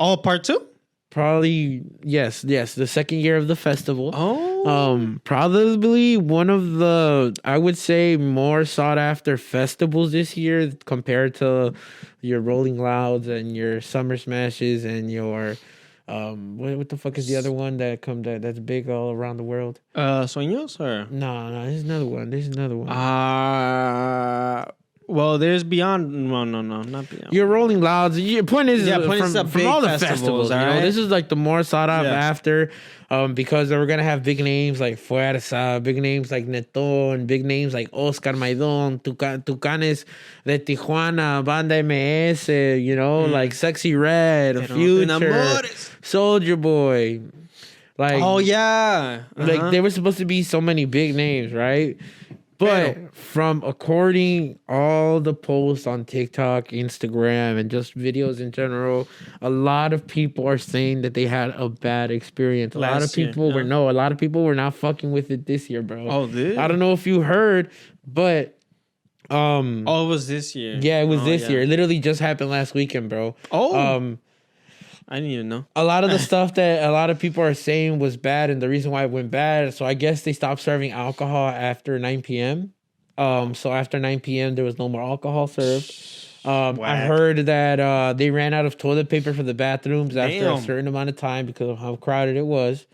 Oh, part 2? Probably, yes, the second year of the festival. Oh. Probably one of the, I would say, more sought after festivals this year compared to your Rolling Louds and your Summer Smashes and your, what the fuck is the other one that's big all around the world? Sueños or? No, there's another one. Well, there's Beyond. No, not Beyond. Your Rolling Louds. Point is, from all the festivals, right? This is like the more sought out after, because we're gonna have big names like Fuerza, big names like Neton, big names like Oscar Maidon, Tucanes de Tijuana, Banda MS, like Sexy Red, Future, Soulja Boy. Like, oh yeah, like there was supposed to be so many big names, right? But from according all the posts on TikTok, Instagram, and just videos in general, a lot of people are saying that they had a bad experience. A lot of people were not fucking with it this year, bro. Oh, this? I don't know if you heard, but it was this year. Yeah, it was this year. It literally just happened last weekend, bro. Oh. I didn't even know. A lot of the stuff that a lot of people are saying was bad, and the reason why it went bad, so I guess they stopped serving alcohol after 9 p.m. So after 9 p.m., there was no more alcohol served. I heard that they ran out of toilet paper for the bathrooms after a certain amount of time because of how crowded it was.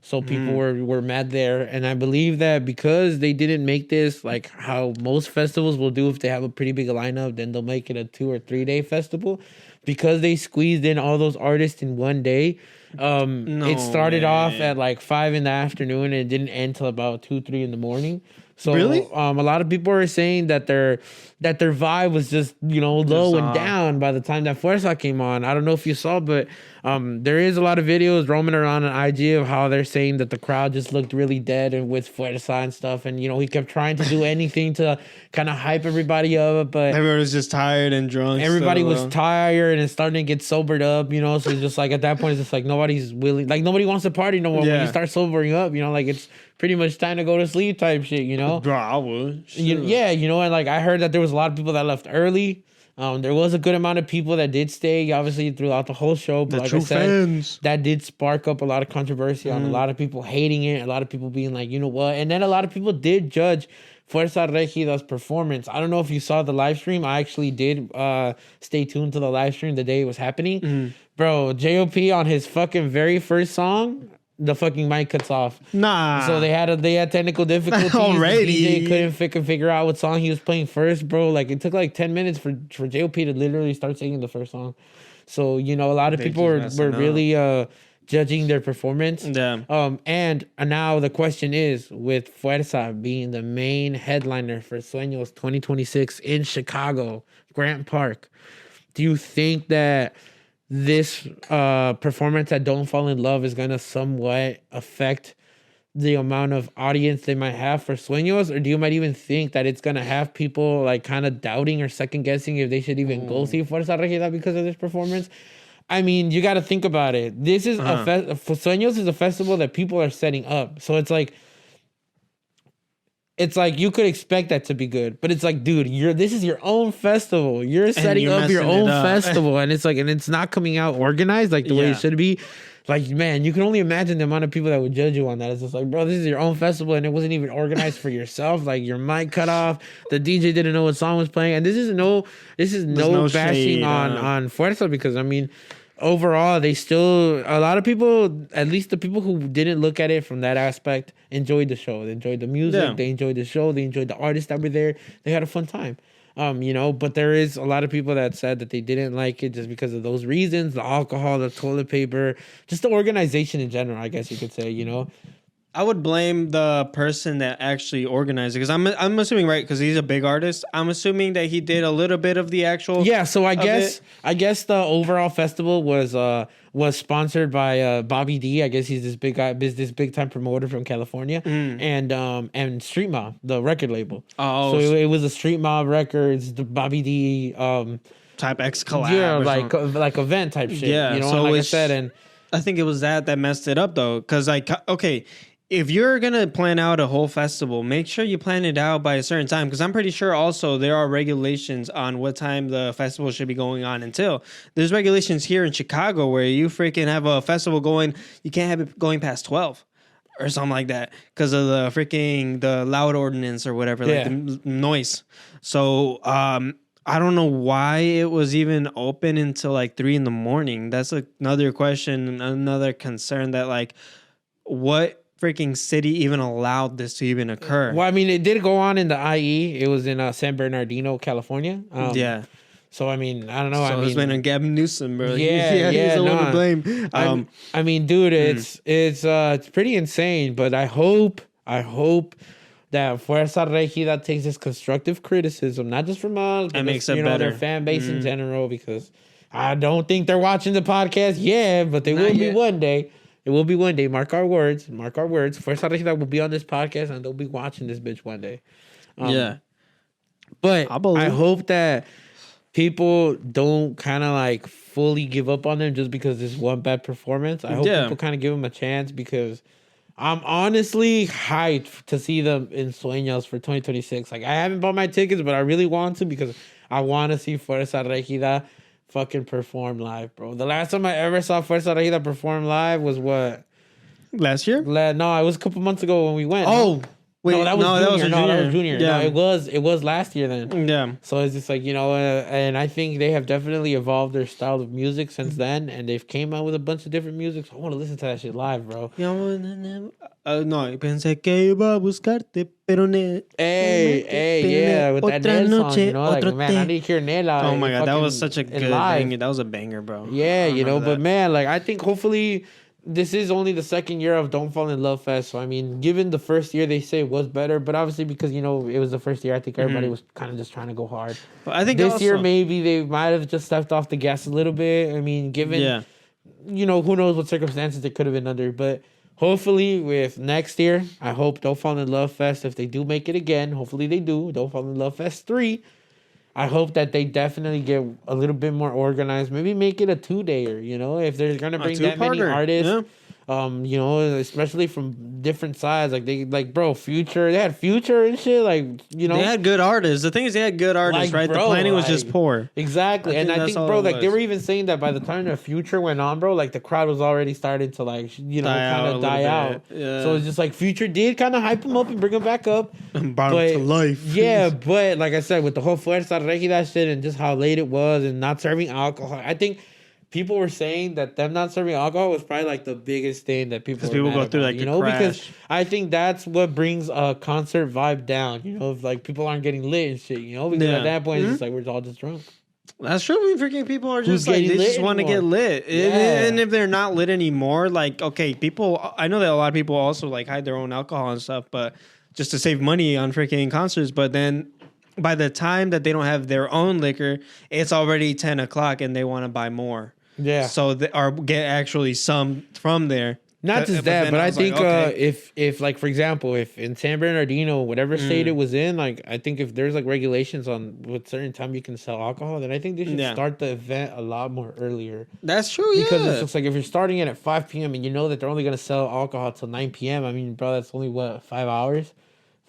So people were mad there. And I believe that because they didn't make this like how most festivals will do if they have a pretty big lineup, then they'll make it a 2 or 3 day festival. Because they squeezed in all those artists in one day, it started off at like 5 in the afternoon and it didn't end till about 2, 3 in the morning. So really? A lot of people are saying that their vibe was just, low and down by the time that Fuerza came on. I don't know if you saw, but there is a lot of videos roaming around on IG of how they're saying that the crowd just looked really dead and with Fuerza and stuff. And, he kept trying to do anything to kind of hype everybody up. But everyone was just tired and drunk. Everybody was tired and starting to get sobered up, So it's just like at that point, it's just like nobody's willing. Like nobody wants to party no more when you start sobering up, like it's pretty much time to go to sleep type shit, Bro, I would. Sure. And like I heard that there was a lot of people that left early. There was a good amount of people that did stay, obviously, throughout the whole show. But like I said, fans. That did spark up a lot of controversy on a lot of people hating it, a lot of people being like, you know what? And then a lot of people did judge Fuerza Regida's performance. I don't know if you saw the live stream. I actually did stay tuned to the live stream the day it was happening. Bro, J.O.P. on his fucking very first song, the fucking mic cuts off. Nah. So they had technical difficulties. Already. The DJ couldn't figure out what song he was playing first, bro. Like it took like 10 minutes for J.O.P. to literally start singing the first song. So, a lot of people were really judging their performance. Yeah. And now the question is, with Fuerza being the main headliner for Sueños 2026 in Chicago, Grant Park, do you think that this performance at Don't Fall in Love is going to somewhat affect the amount of audience they might have for Sueños? Or do you might even think that it's going to have people like kind of doubting or second guessing if they should even go see Fuerza Regida because of this performance? I mean, you got to think about it. This is Sueños is a festival that people are setting up. So it's like, it's like you could expect that to be good, but it's like, dude, this is your own festival. You're setting up your own festival, and it's like, and it's not coming out organized like the way it should be. Like, man, you can only imagine the amount of people that would judge you on that. It's just like, bro, this is your own festival, and it wasn't even organized for yourself. Like, your mic cut off, the DJ didn't know what song was playing, and this is no bashing on Fuerza, because I mean, overall, a lot of people, at least the people who didn't look at it from that aspect, enjoyed the show. They enjoyed the music. They enjoyed the show. They enjoyed the artists that were there. They had a fun time. But there is a lot of people that said that they didn't like it just because of those reasons, the alcohol, the toilet paper, just the organization in general, I guess you could say, I would blame the person that actually organized it, because I'm assuming, right, because he's a big artist. I'm assuming that he did a little bit of the actual. Yeah, so I guess the overall festival was sponsored by Bobby D. I guess he's this big guy, this big time promoter from California, and Street Mob, the record label. Oh, so it was a Street Mob Records, the Bobby D type X collab, like event type shit. Yeah, so like I said, and I think it was that messed it up though, because okay. If you're going to plan out a whole festival, make sure you plan it out by a certain time, because I'm pretty sure also there are regulations on what time the festival should be going on until. There's regulations here in Chicago where you freaking have a festival going, you can't have it going past 12 or something like that because of the loud ordinance or whatever, like the noise. So I don't know why it was even open until like 3 a.m. That's another question, another concern that like what freaking city even allowed this to even occur. Well, I mean, it did go on in the IE. It was in San Bernardino, California. So, I mean, I don't know. So it's been a Gavin Newsom, bro. Yeah, he's the one to blame. I mean, dude, it's pretty insane. But I hope that Fuerza Regida takes this constructive criticism, not just from us, but makes it better. Their fan base in general, because I don't think they're watching the podcast yet, but they will be one day. It will be one day. Mark our words. Fuerza Regida will be on this podcast, and they'll be watching this bitch one day. But I hope that people don't kind of like fully give up on them just because there's one bad performance. I hope people kind of give them a chance, because I'm honestly hyped to see them in Sueños for 2026. Like, I haven't bought my tickets, but I really want to, because I want to see Fuerza Regida fucking perform live, bro. The last time I ever saw Fuerza Regida perform live was what? Last year? No, it was a couple months ago when we went. Oh, wait. No, that was junior. Yeah. No, it was last year then. Yeah. So it's just like, and I think they have definitely evolved their style of music since then, and they've came out with a bunch of different music. So I want to listen to that shit live, bro. No, pensé que iba a buscarte, pero yeah, with that Nel song, like, man, I need to hear Nel. Oh my God, that was such a good banger. That was a banger, bro. Yeah, but man, like, I think hopefully this is only the second year of Don't Fall in Love Fest. So, I mean, given the first year, they say it was better, but obviously because, it was the first year, I think everybody was kind of just trying to go hard. But I think this year, maybe they might have just stepped off the gas a little bit. I mean, given, who knows what circumstances they could have been under, but hopefully with next year, I hope Don't Fall in Love Fest, if they do make it again, hopefully they do, Don't Fall in Love Fest 3, I hope that they definitely get a little bit more organized. Maybe make it a 2-dayer, if they're going to bring that many artists. Especially from different sides. Like bro, Future. They had Future and shit. They had good artists. The thing is, they had good artists, right? Bro, the planning was just poor. Exactly. I think, bro, they were even saying that by the time the Future went on, bro, the crowd was already starting to kind of die out. Yeah. So it's just like Future did kind of hype him up and bring him back up. Brought him to life. Yeah, but like I said, with the whole Fuerza Regida shit and just how late it was and not serving alcohol, I think people were saying that them not serving alcohol was probably the biggest thing that people go through because I think that's what brings a concert vibe down. If people aren't getting lit and shit. Because at that point it's just we're all just drunk. That's true. Freaking people are just they just want to get lit, and if they're not lit anymore, people. I know that a lot of people also hide their own alcohol and stuff, but just to save money on freaking concerts. But then by the time that they don't have their own liquor, it's already 10 o'clock and they want to buy more. Yeah. So or get actually some from there. Not just that, but I think if for example, if in San Bernardino, whatever state it was in, I think if there's regulations on what certain time you can sell alcohol, then I think they should start the event a lot more earlier. That's true, because it's just if you're starting it at 5 p.m. and you know that they're only going to sell alcohol till 9 p.m. I mean, bro, that's only 5 hours.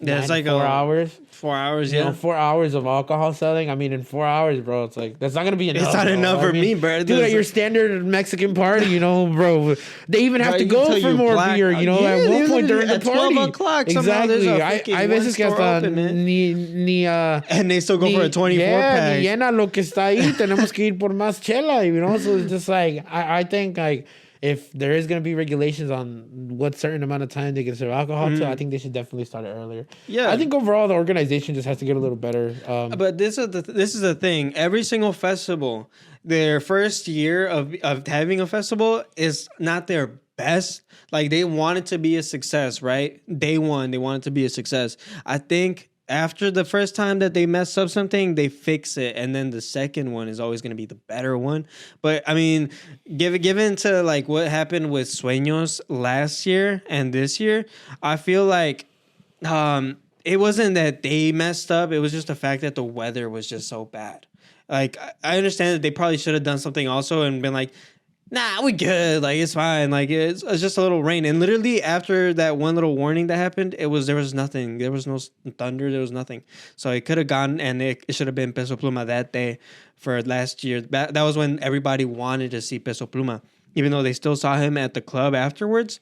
Yeah, it's like 4 hours. 4 hours, You know, 4 hours of alcohol selling. I mean, in 4 hours, bro, it's like that's not gonna be enough. It's not enough for me, bro. Dude, at your standard Mexican party, you know, bro, they even have to go for more beer. You know, at one point during the party, 12 o'clock, exactly. I veces que hasta ni and they still go for a 24 pack. Ni llena lo que está ahí. Tenemos que ir por más chela. You know, so it's just like I think like. If there is going to be regulations on what certain amount of time they can serve alcohol to, I think they should definitely start it earlier. Yeah, I think overall the organization just has to get a little better. But this is the thing. Every single festival, their first year of having a festival is not their best. Like they want it to be a success, right? Day one, they want it to be a success. I think after the first time that they mess up something, they fix it, and then the second one is always going to be the better one. But I mean, given to like what happened with Sueños last year and this year, I feel like it wasn't that they messed up. It was just the fact that the weather was just so bad. Like I understand that they probably should have done something also and been like, nah, we good. Like it's fine. Like it's just a little rain. And literally after that one little warning that happened, there was nothing. There was no thunder. There was nothing. So it could have gone, and it should have been Peso Pluma that day for last year. That was when everybody wanted to see Peso Pluma, even though they still saw him at the club afterwards.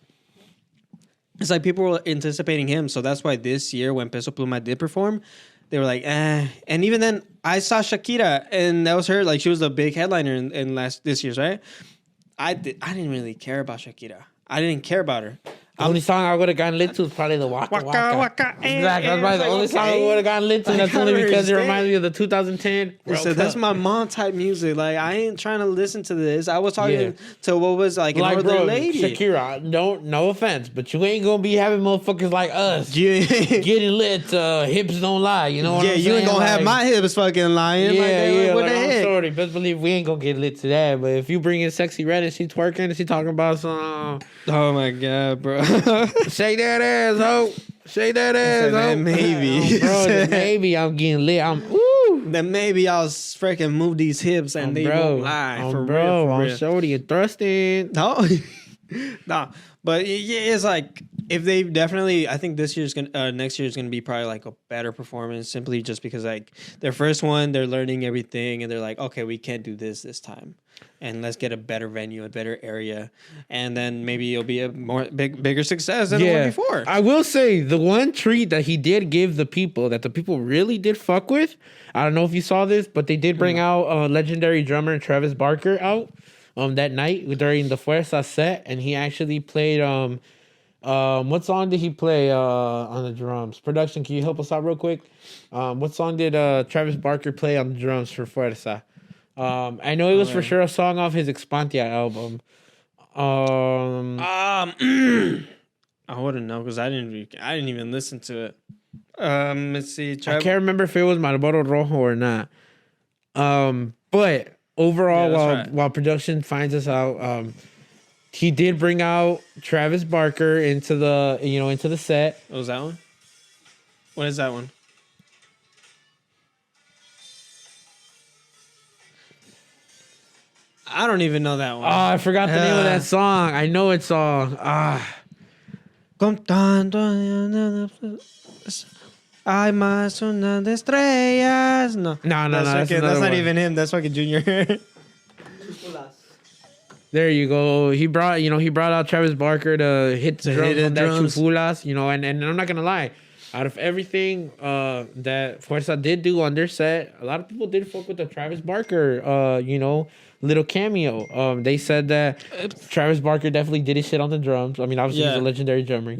It's like people were anticipating him. So that's why this year when Peso Pluma did perform, they were like, eh. And even then, I saw Shakira, and that was her. Like she was the big headliner in this year's, right? I didn't really care about Shakira. I didn't care about her. The only song I would have gotten lit to is probably the Waka Waka. Exactly. That's probably the only song I would have gotten lit to. That's only because it reminds me of the 2010. So that's my mom type music. Like I ain't trying to listen to this. I was talking to what was like an older lady. Shakira, no offense, but you ain't gonna be having motherfuckers like us getting lit. Hips don't lie. You know what I'm saying? Yeah, you ain't gonna have my hips fucking lying. Yeah. What the heck? I'm sorry, best believe we ain't gonna get lit to that. But if you bring in Sexy Red and she twerking and she talking about some, oh my god, bro. Shake that ass, ho. Shake that ass, ho. Maybe. Bro, maybe I'm getting lit. Then maybe I'll freaking move these hips and they won't lie. For real. I'm shorty and thrusting. No. No. But yeah, it's like if they definitely, I think next year is gonna be probably like a better performance simply just because like their first one, they're learning everything and they're like, okay, we can't do this time. And let's get a better venue, a better area, and then maybe it'll be a bigger success than it was before. I will say the one treat that he did give the people that the people really did fuck with. I don't know if you saw this, but they did bring out legendary drummer Travis Barker out that night during the Fuerza set, and he actually played what song did he play on the drums? Production, can you help us out real quick? What song did Travis Barker play on the drums for Fuerza? I know it was for sure a song off his Expantia album. I wouldn't know because I didn't even listen to it. Let's see. I can't remember if it was Marlboro Rojo or not. But overall, while production finds us out, he did bring out Travis Barker into the set. What was that one? What is that one? I don't even know that one. Oh, I forgot the name of that song. I know it's all. Ay, más una de estrellas. No, that's not even him. That's fucking Junior. There you go. He brought out Travis Barker to hit the drums on that Chufulas, and I'm not gonna lie. Out of everything that Fuerza did do on their set, a lot of people did fuck with the Travis Barker, little cameo. They said that Travis Barker definitely did his shit on the drums. I mean, obviously he's a legendary drummer,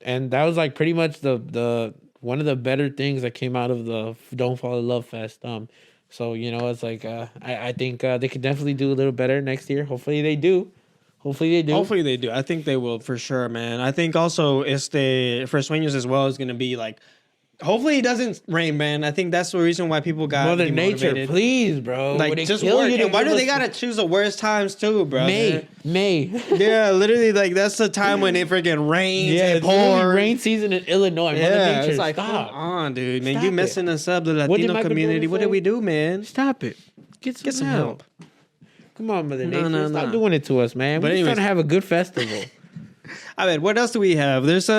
and that was like pretty much the one of the better things that came out of the Don't Fall in Love Fest. So it's like I think they could definitely do a little better next year. Hopefully they do. I think they will for sure, man. I think also for Sueños as well is going to be like, hopefully it doesn't rain, man. I think that's the reason why people got Mother demotivated. Nature, please, bro. Like just work. And why do they gotta choose the worst times too, bro? May. Yeah, literally, like that's the time when it freaking rains. Yeah, it's really rain season in Illinois. Mother Nature, it's like, stop. Come on, dude, man, you messing us up, the Latino community. What did we do, man? Stop it. Get some help. Come on, Mother Nature. Stop doing it to us, man. We're just trying to have a good festival. I mean, what else do we have? There's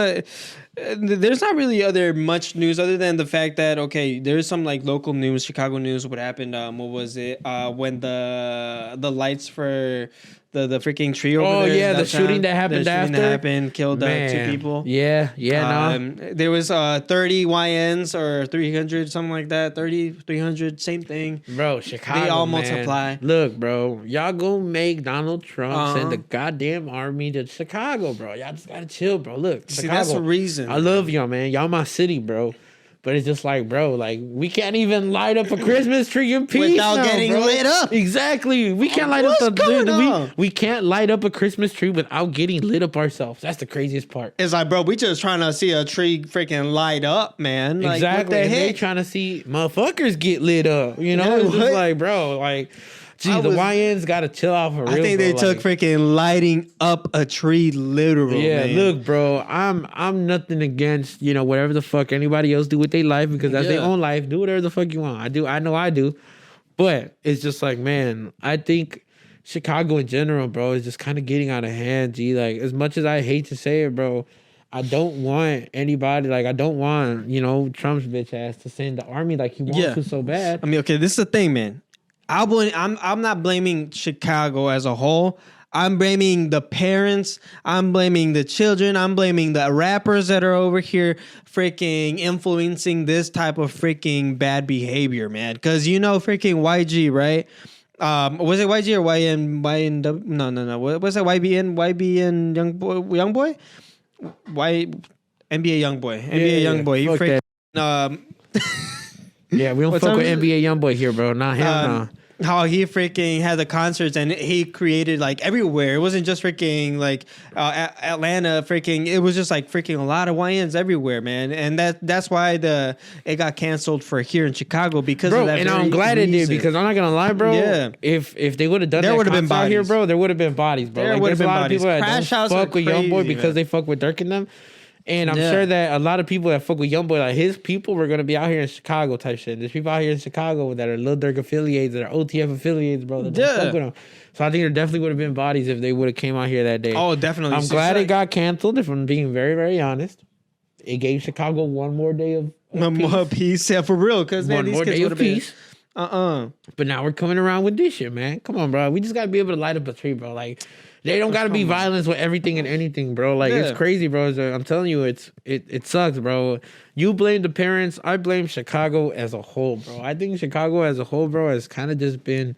There's not really much news other than the fact that there's some like local news, Chicago news. What happened? What was it? When the lights for the freaking tree over there. Oh yeah, the shooting that happened killed 2 people. Yeah, no. There was 30 YNs or 300, something like that. 30, 300, same thing. Bro, Chicago, they all man. multiply. Look, bro, y'all gonna make Donald Trump send the goddamn army to Chicago, bro. Y'all just gotta chill, bro. Look, See, Chicago, that's the reason. I love y'all, man. Y'all my city, bro. But it's just like, bro, like we can't even light up a Christmas tree in peace without getting lit up. Exactly, we can't light What's up going on? We can't light up a Christmas tree without getting lit up ourselves. That's the craziest part. It's like, bro, we just trying to see a tree freaking light up, man. Like, exactly, what the heck? They trying to see motherfuckers get lit up. You know, it's just like, bro, like. Gee, the YNs got to chill out for real. I think they took freaking lighting up a tree literal. Yeah, man. Look, bro, I'm nothing against, whatever the fuck anybody else do with their life because that's their own life. Do whatever the fuck you want. I know I do. But it's just like, man, I think Chicago in general, bro, is just kind of getting out of hand, G. Like, as much as I hate to say it, bro, I don't want anybody, like, I don't want, Trump's bitch ass to send the army like he wants to so bad. I mean, okay, this is the thing, man. I'm not blaming Chicago as a whole. I'm blaming the parents. I'm blaming the children. I'm blaming the rappers that are over here freaking influencing this type of freaking bad behavior, man. Because freaking YG, right? Was it YG or YN? No. What was it? YBN Young Boy? NBA Young Boy. NBA Young Boy. He freaking yeah, we don't fuck with NBA YoungBoy here, bro. Not him, no. How he freaking had the concerts and he created like everywhere. It wasn't just freaking like Atlanta. Freaking, it was just like freaking a lot of YNs everywhere, man. And that's why it got canceled for here in Chicago because of that. And I'm glad it did because I'm not gonna lie, bro. Yeah. If they would have done there would have been bodies here, bro. There would have been bodies, bro. There would have been a lot of people that don't fuck with YoungBoy because they fuck with Dirk and them. And I'm sure that a lot of people that fuck with YoungBoy, like his people, were gonna be out here in Chicago type shit. There's people out here in Chicago that are Lil Durk affiliates, that are OTF affiliates, bro. That don't fuck with him. So I think there definitely would have been bodies if they would have came out here that day. Oh, definitely. I'm glad it got canceled. If I'm being very, very honest, it gave Chicago one more day of peace. Yeah, for real. Because one more day of peace. But now we're coming around with this shit, man. Come on, bro. We just gotta be able to light up a tree, bro. Like. They don't gotta be violence with everything and anything, bro. Like it's crazy, bro. I'm telling you, it sucks, bro. You blame the parents. I blame Chicago as a whole, bro. I think Chicago as a whole, bro, has kind of just been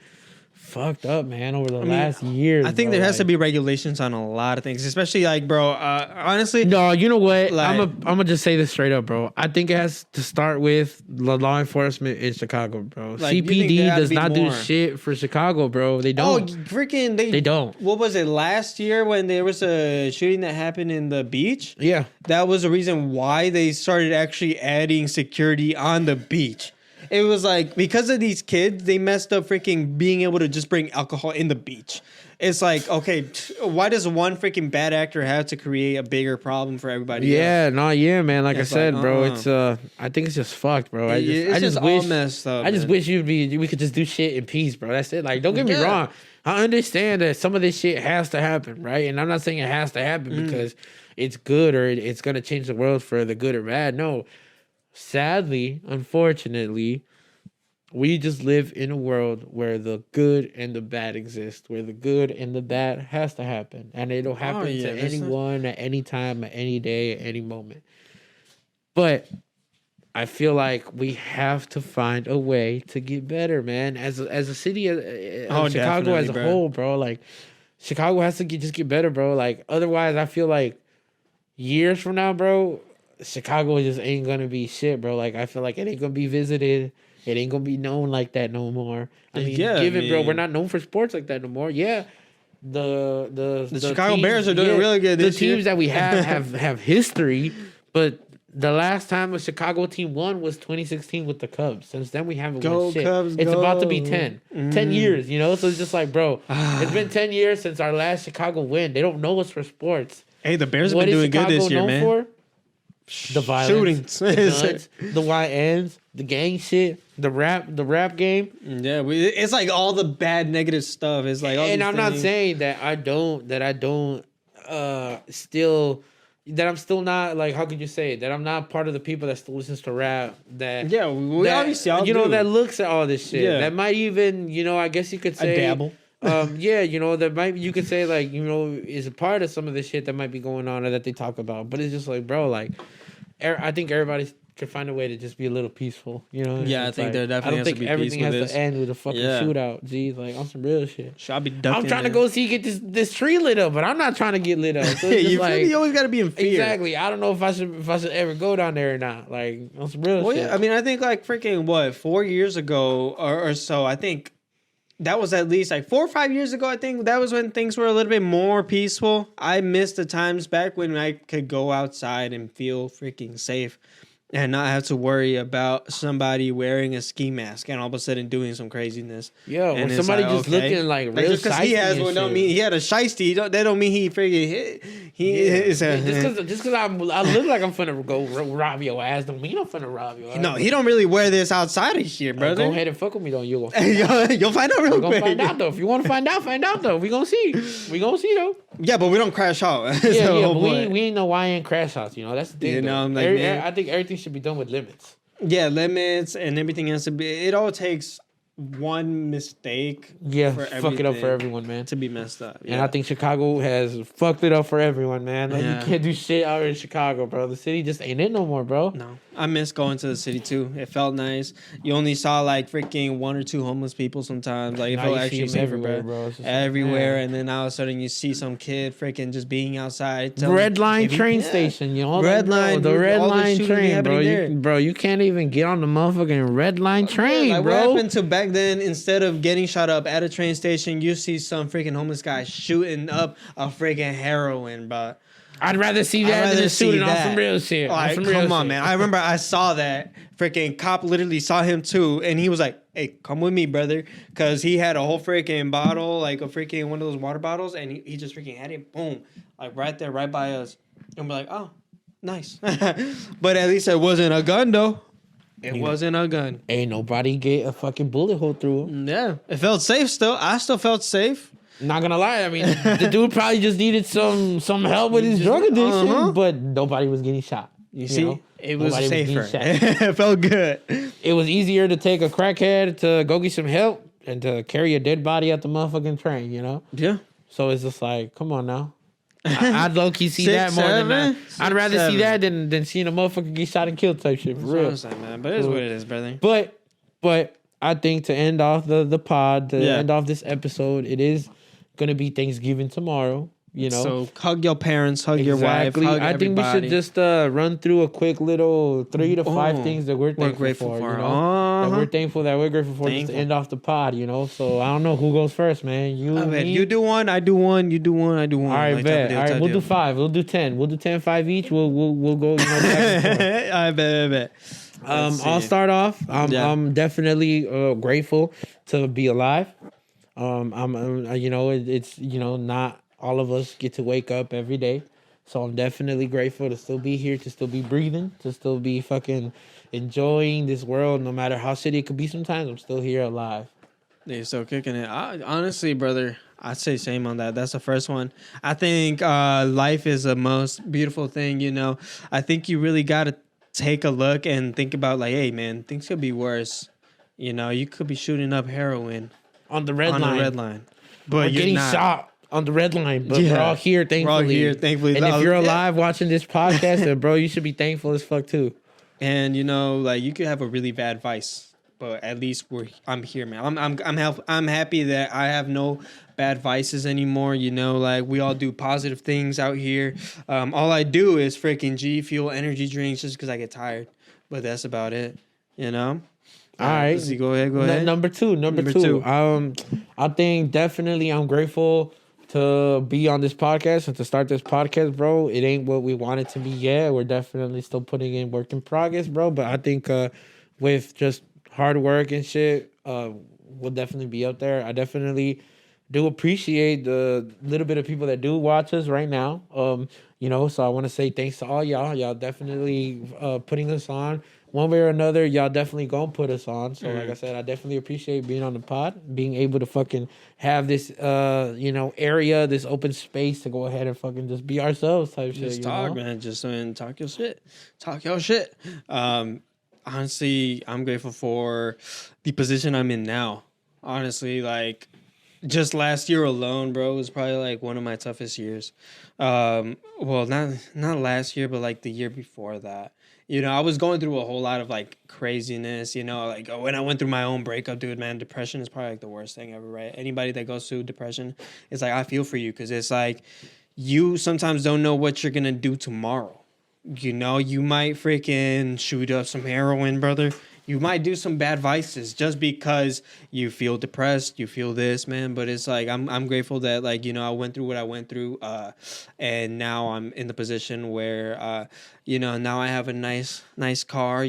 fucked up, man, over the last years. I think there has to be regulations on a lot of things, especially like, bro. Honestly, no. You know what? Like, I'm gonna just say this straight up, bro. I think it has to start with the law enforcement in Chicago, bro. Like, CPD does not do shit for Chicago, bro. They don't. Oh, freaking! They don't. What was it last year when there was a shooting that happened in the beach? Yeah, that was the reason why they started actually adding security on the beach. It was like because of these kids, they messed up freaking being able to just bring alcohol in the beach. It's like, okay, why does one freaking bad actor have to create a bigger problem for everybody else? Man. Like I said, bro, it's I think it's just fucked, bro. I just wish all messed up. I just wish we could just do shit in peace, bro. That's it. Like, don't get me wrong. I understand that some of this shit has to happen, right? And I'm not saying it has to happen because it's good or it's gonna change the world for the good or bad. No. Sadly, unfortunately, we just live in a world where the good and the bad exist, where the good and the bad has to happen. And it'll happen to anyone at any time, at any day, at any moment. But I feel like we have to find a way to get better, man. As a city, Chicago as a whole, bro. Like, Chicago has to just get better, bro. Like, otherwise, I feel like years from now, bro, Chicago just ain't gonna be shit, bro. Like, I feel like it ain't gonna be visited. It ain't gonna be known like that no more. I mean, bro, we're not known for sports like that no more. Yeah, the Chicago Bears are doing really good this year. The teams that we have history, but the last time a Chicago team won was 2016 with the Cubs. Since then, we haven't won shit. Cubs, it's about to be 10. 10 years, So it's just like, bro, it's been 10 years since our last Chicago win. They don't know us for sports. Hey, the Bears have been doing good this year, man. For? The violence, the guns, the YNs, the gang shit, the rap game. Yeah, it's like all the bad negative stuff. It's like, all and I'm not saying that I don't still that I'm still not like, how could you say it? That I'm not part of the people that still listens to rap. That we obviously all you know do. that looks at all this shit. Yeah. That might even, you know, I guess you could say a dabble. yeah, you know, that might, you could say like, you know, is a part of some of the shit that might be going on or that they talk about. But it's just like, bro, like, I think everybody could find a way to just be a little peaceful, you know? Yeah, I think like, there definitely has to be everything peace with has to end with a fucking shootout. Geez, like on some real shit. Should I be ducking? I'm trying to go see get this tree lit up, but I'm not trying to get lit up. So it's just like, you always got to be in fear. Exactly. I don't know if I should ever go down there or not. Like on some real shit. Yeah, I mean, I think like freaking 4 years ago or so. I think that was at least like 4 or 5 years ago. I think that was when things were a little bit more peaceful. I missed the times back when I could go outside and feel freaking safe and not have to worry about somebody wearing a ski mask and all of a sudden doing some craziness. Yeah, when somebody just looking like real just because he has one don't mean he had a shiesty. That don't mean he freaking is a, just because I look like I'm finna go rob your ass don't mean I'm finna rob your ass. No, he don't really wear this outside of here, brother. Go ahead and fuck with me though. You'll find out real quick. Find out though. If you want to find out though. We gonna see. Though. Yeah, but we don't crash out. But we ain't no YN crash outs. You know that's the thing. You know, like, I think everything should be done with limits. Yeah, limits and everything has to be. It all takes one mistake. Yeah, fuck it up for everyone, man. To be messed up. Yeah. And I think Chicago has fucked it up for everyone, man. Like you can't do shit out in Chicago, bro. The city just ain't it no more, bro. No, I miss going to the city too. It felt nice. You only saw like freaking 1 or 2 homeless people sometimes. Like it felt actually safer, bro. Everywhere, and then all of a sudden you see some kid freaking just being outside. Red line train station, you know. The red line train, bro. You can't even get on the motherfucking red line train, like, bro. What happened to back then? Instead of getting shot up at a train station, you see some freaking homeless guy shooting up a freaking heroin, bro. I'd rather see that than shooting on some real shit. Like, come on, man. I remember I saw that. Freaking cop literally saw him too, and he was like, "Hey, come with me, brother," because he had a whole freaking bottle, like a freaking one of those water bottles, and he just freaking had it, boom, like right there, right by us, and we're like, "Oh, nice," but at least it wasn't a gun, though. It wasn't a gun. Ain't nobody get a fucking bullet hole through him. Yeah, it felt safe still. I still felt safe. Not gonna lie, I mean, the dude probably just needed some help with his drug addiction, but nobody was getting shot. You see, know? It was safer. It felt good. It was easier to take a crackhead to go get some help and to carry a dead body at the motherfucking train, you know? Yeah. So it's just like, come on now. I'd low key see that more than that. I'd rather see that than seeing a motherfucker get shot and killed type shit. For real. Man. But it is what it is, brother. But I think to end off the pod, end off this episode, it is gonna be Thanksgiving tomorrow. You know, so hug your parents, hug your wife, hug I think we should just run through a quick little 3 to 5 things that we're thankful for. You know, that we're thankful that we're grateful for just to end off the pod. You know, so I don't know who goes first, man. You do one, I do one, you do one, I do one. All right, bet. All right, we'll do 5. We'll do 10. We'll do 10, 5 each. We'll go. You know, I bet. I'll start off. I'm definitely grateful to be alive. You know, it's you know not all of us get to wake up every day. So I'm definitely grateful to still be here, to still be breathing, to still be fucking enjoying this world, no matter how shitty it could be sometimes. I'm still here alive. You're still kicking it. Honestly, brother, I'd say same on that. That's the first one. I think life is the most beautiful thing, you know. I think you really got to take a look and think about like, hey, man, things could be worse. You know, you could be shooting up heroin on the red line. But you're getting shot on the red line, but we're all here, thankfully. We're all here, thankfully. And if you're alive watching this podcast, then bro, you should be thankful as fuck too. And you know, like you could have a really bad vice, but at least I'm here, man. I'm happy that I have no bad vices anymore. You know, like we all do positive things out here. All I do is freaking G Fuel energy drinks just because I get tired, but that's about it. You know. All right. Go ahead. Number two. I think definitely I'm grateful to be on this podcast and to start this podcast, bro. It ain't what we want it to be yet. We're definitely still putting in work in progress, bro. But I think with just hard work and shit, we'll definitely be up there. I definitely do appreciate the little bit of people that do watch us right now. You know, so I want to say thanks to all y'all. Y'all definitely putting us on, one way or another, y'all definitely gonna put us on. So like I said, I definitely appreciate being on the pod, being able to fucking have this area, this open space to go ahead and fucking just be ourselves type shit. Just talk, man. Just talk your shit. Talk your shit. Honestly, I'm grateful for the position I'm in now. Honestly, like just last year alone, bro, was probably like one of my toughest years. Well, not last year, but like the year before that. I was going through a whole lot of like craziness, like when I went through my own breakup, dude, man, depression is probably like the worst thing ever, right? Anybody that goes through depression, it's like, I feel for you, because it's like you sometimes don't know what you're going to do tomorrow. You might freaking shoot up some heroin, brother. You might do some bad vices just because you feel depressed, you feel this, man. But it's like I'm grateful that like I went through what I went through, and now I'm in the position where now I have a nice car,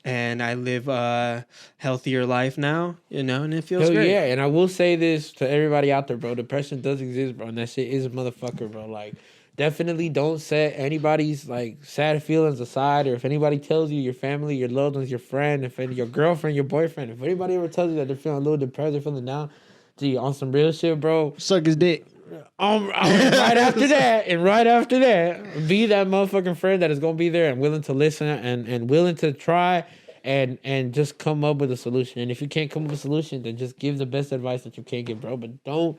and I live a healthier life now, and it feels great. Yeah, and I will say this to everybody out there, bro. Depression does exist, bro, and that shit is a motherfucker, bro. Like, definitely don't set anybody's like sad feelings aside, or if anybody tells you, your family, your loved ones, your friend, if your girlfriend, your boyfriend, if anybody ever tells you that they're feeling a little depressed or feeling down, gee, on some real shit, bro, suck his dick. Right after that, be that motherfucking friend that is gonna be there and willing to listen and willing to try and just come up with a solution. And if you can't come up with a solution, then just give the best advice that you can give, bro. But don't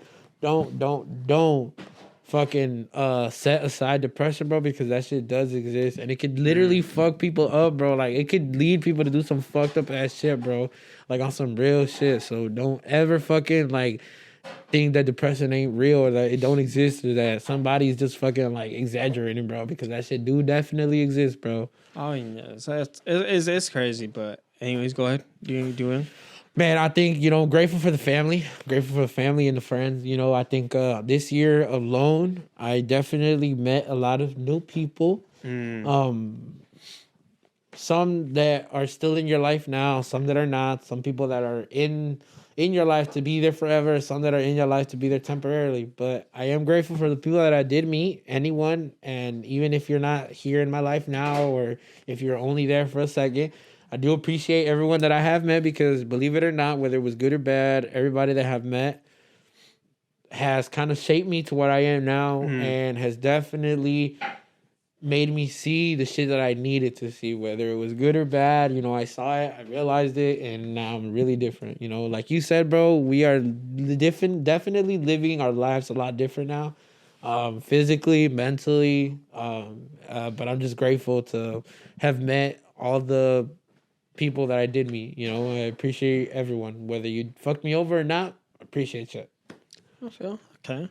fucking set aside depression, bro, because that shit does exist and it could literally fuck people up, bro. Like, it could lead people to do some fucked up ass shit, bro, like on some real shit. So don't ever fucking like think that depression ain't real, or that it don't exist, or that somebody's just fucking like exaggerating, bro, because that shit do definitely exist, bro. Oh yeah, so it's crazy. But anyways, go ahead. Do it. Man, I think, grateful for the family. Grateful for the family and the friends. I think this year alone, I definitely met a lot of new people. Some that are still in your life now, some that are not. Some people that are in your life to be there forever. Some that are in your life to be there temporarily. But I am grateful for the people that I did meet, anyone. And even if you're not here in my life now, or if you're only there for a second, I do appreciate everyone that I have met, because believe it or not, whether it was good or bad, everybody that I've met has kind of shaped me to what I am now, and has definitely made me see the shit that I needed to see, whether it was good or bad. I saw it, I realized it, and now I'm really different. Like you said, bro, we are definitely living our lives a lot different now, physically, mentally, but I'm just grateful to have met all the people that I did meet. I appreciate everyone, whether you fucked me over or not. Appreciate you. I feel okay.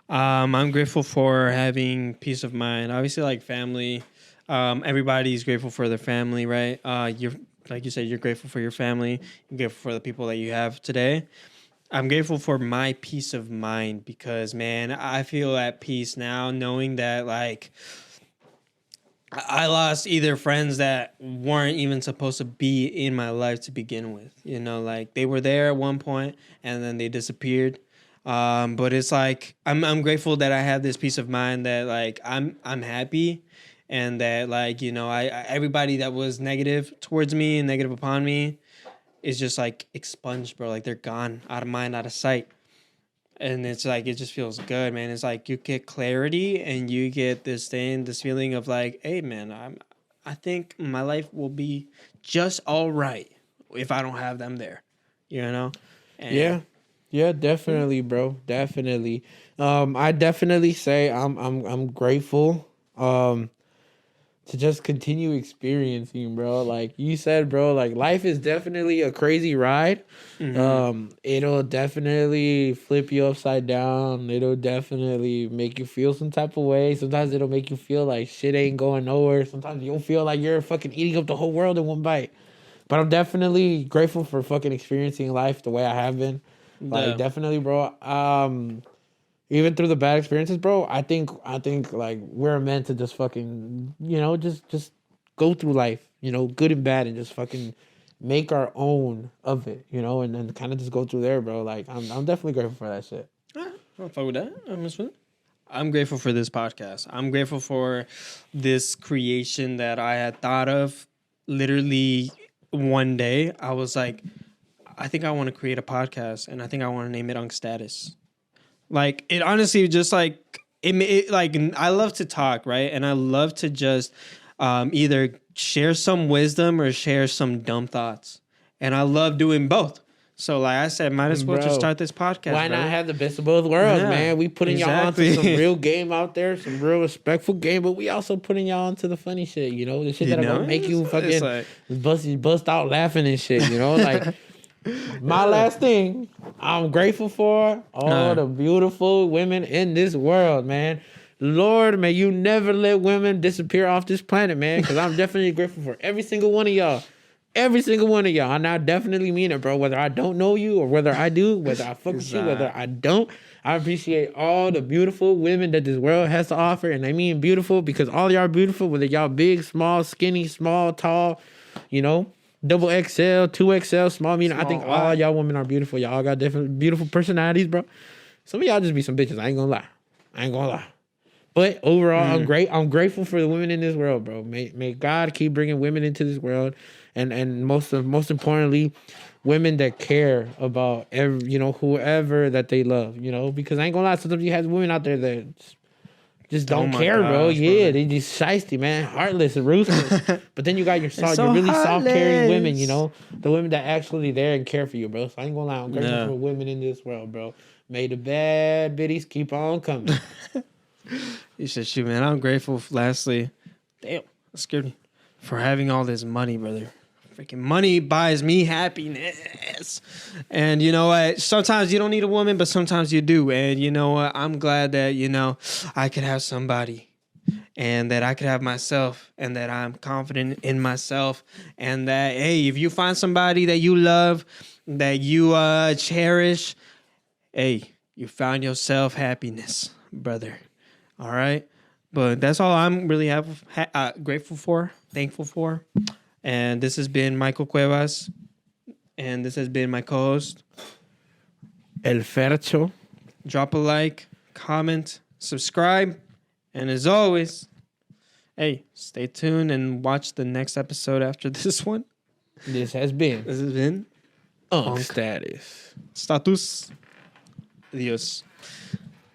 I'm grateful for having peace of mind. Obviously, like family. Everybody's grateful for their family, right? You're like you said, you're grateful for your family. You're grateful for the people that you have today. I'm grateful for my peace of mind, because man, I feel at peace now, knowing that like I lost either friends that weren't even supposed to be in my life to begin with. Like they were there at one point and then they disappeared. But it's like I'm grateful that I have this peace of mind that like I'm happy, and that like I everybody that was negative towards me and negative upon me is just like expunged, bro. Like they're gone, out of mind, out of sight. And it's like, it just feels good, man. It's like you get clarity and you get this feeling of like, hey, man, I think my life will be just all right if I don't have them there, And yeah, definitely, bro, definitely. I definitely say I'm grateful. To just continue experiencing, bro. Like you said, bro, like life is definitely a crazy ride. It'll definitely flip you upside down. It'll definitely make you feel some type of way. Sometimes it'll make you feel like shit ain't going nowhere. Sometimes you'll feel like you're fucking eating up the whole world in one bite. But I'm definitely grateful for fucking experiencing life the way I have been. Like, definitely, bro. Even through the bad experiences, bro, I think like we're meant to just fucking, just go through life, good and bad, and just fucking make our own of it, and then kind of just go through there, bro. Like I'm definitely grateful for that shit. I'll fuck with that. I'm grateful for this podcast. I'm grateful for this creation that I had thought of literally one day I was like, I think I want to create a podcast, and I think I want to name it Unk Status. Like, it honestly just like it like I love to talk, right? And I love to just either share some wisdom or share some dumb thoughts. And I love doing both. So like I said, might as well just start this podcast. Why not have the best of both worlds, man? We putting y'all onto some real game out there, some real respectful game, but we also putting y'all onto the funny shit, you know? The shit that are gonna make you fucking like, bust out laughing and shit, you know? Like, my last thing, I'm grateful for all the beautiful women in this world, man. Lord, may you never let women disappear off this planet, man, because I'm definitely grateful for every single one of y'all. Every single one of y'all. And I definitely mean it, bro. Whether I don't know you or whether I do, whether I fuck with you, whether I don't, I appreciate all the beautiful women that this world has to offer. And I mean beautiful because all y'all are beautiful, whether y'all big, small, skinny, small, tall, you know, double XL, 2XL, small, medium. I think all y'all women are beautiful. Y'all got different beautiful personalities, bro. Some of y'all just be some bitches. I ain't gonna lie. But overall, I'm grateful for the women in this world, bro. May God keep bringing women into this world, and most importantly, women that care about whoever that they love, you know. Because I ain't gonna lie, sometimes you have women out there that just don't care, bro. Yeah, they just shiesty, man, heartless and ruthless. But then you got your really soft, caring women, you know, the women that actually there and care for you, bro. So I ain't gonna lie, I'm grateful for women in this world, bro. May the bad biddies keep on coming. You should shoot, man. I'm grateful. Lastly, damn, that scared me, for having all this money, brother. Freaking money buys me happiness. And you know what? Sometimes you don't need a woman, but sometimes you do. And you know what? I'm glad that, you know, I could have somebody, and that I could have myself, and that I'm confident in myself, and that, hey, if you find somebody that you love, that you cherish, hey, you found yourself happiness, brother. All right. But that's all I'm really grateful for, thankful for. And this has been Michael Cuevas. And this has been my co-host, El Fercho. Drop a like, comment, subscribe. And as always, hey, stay tuned and watch the next episode after this one. This has been Unk Status. Adios.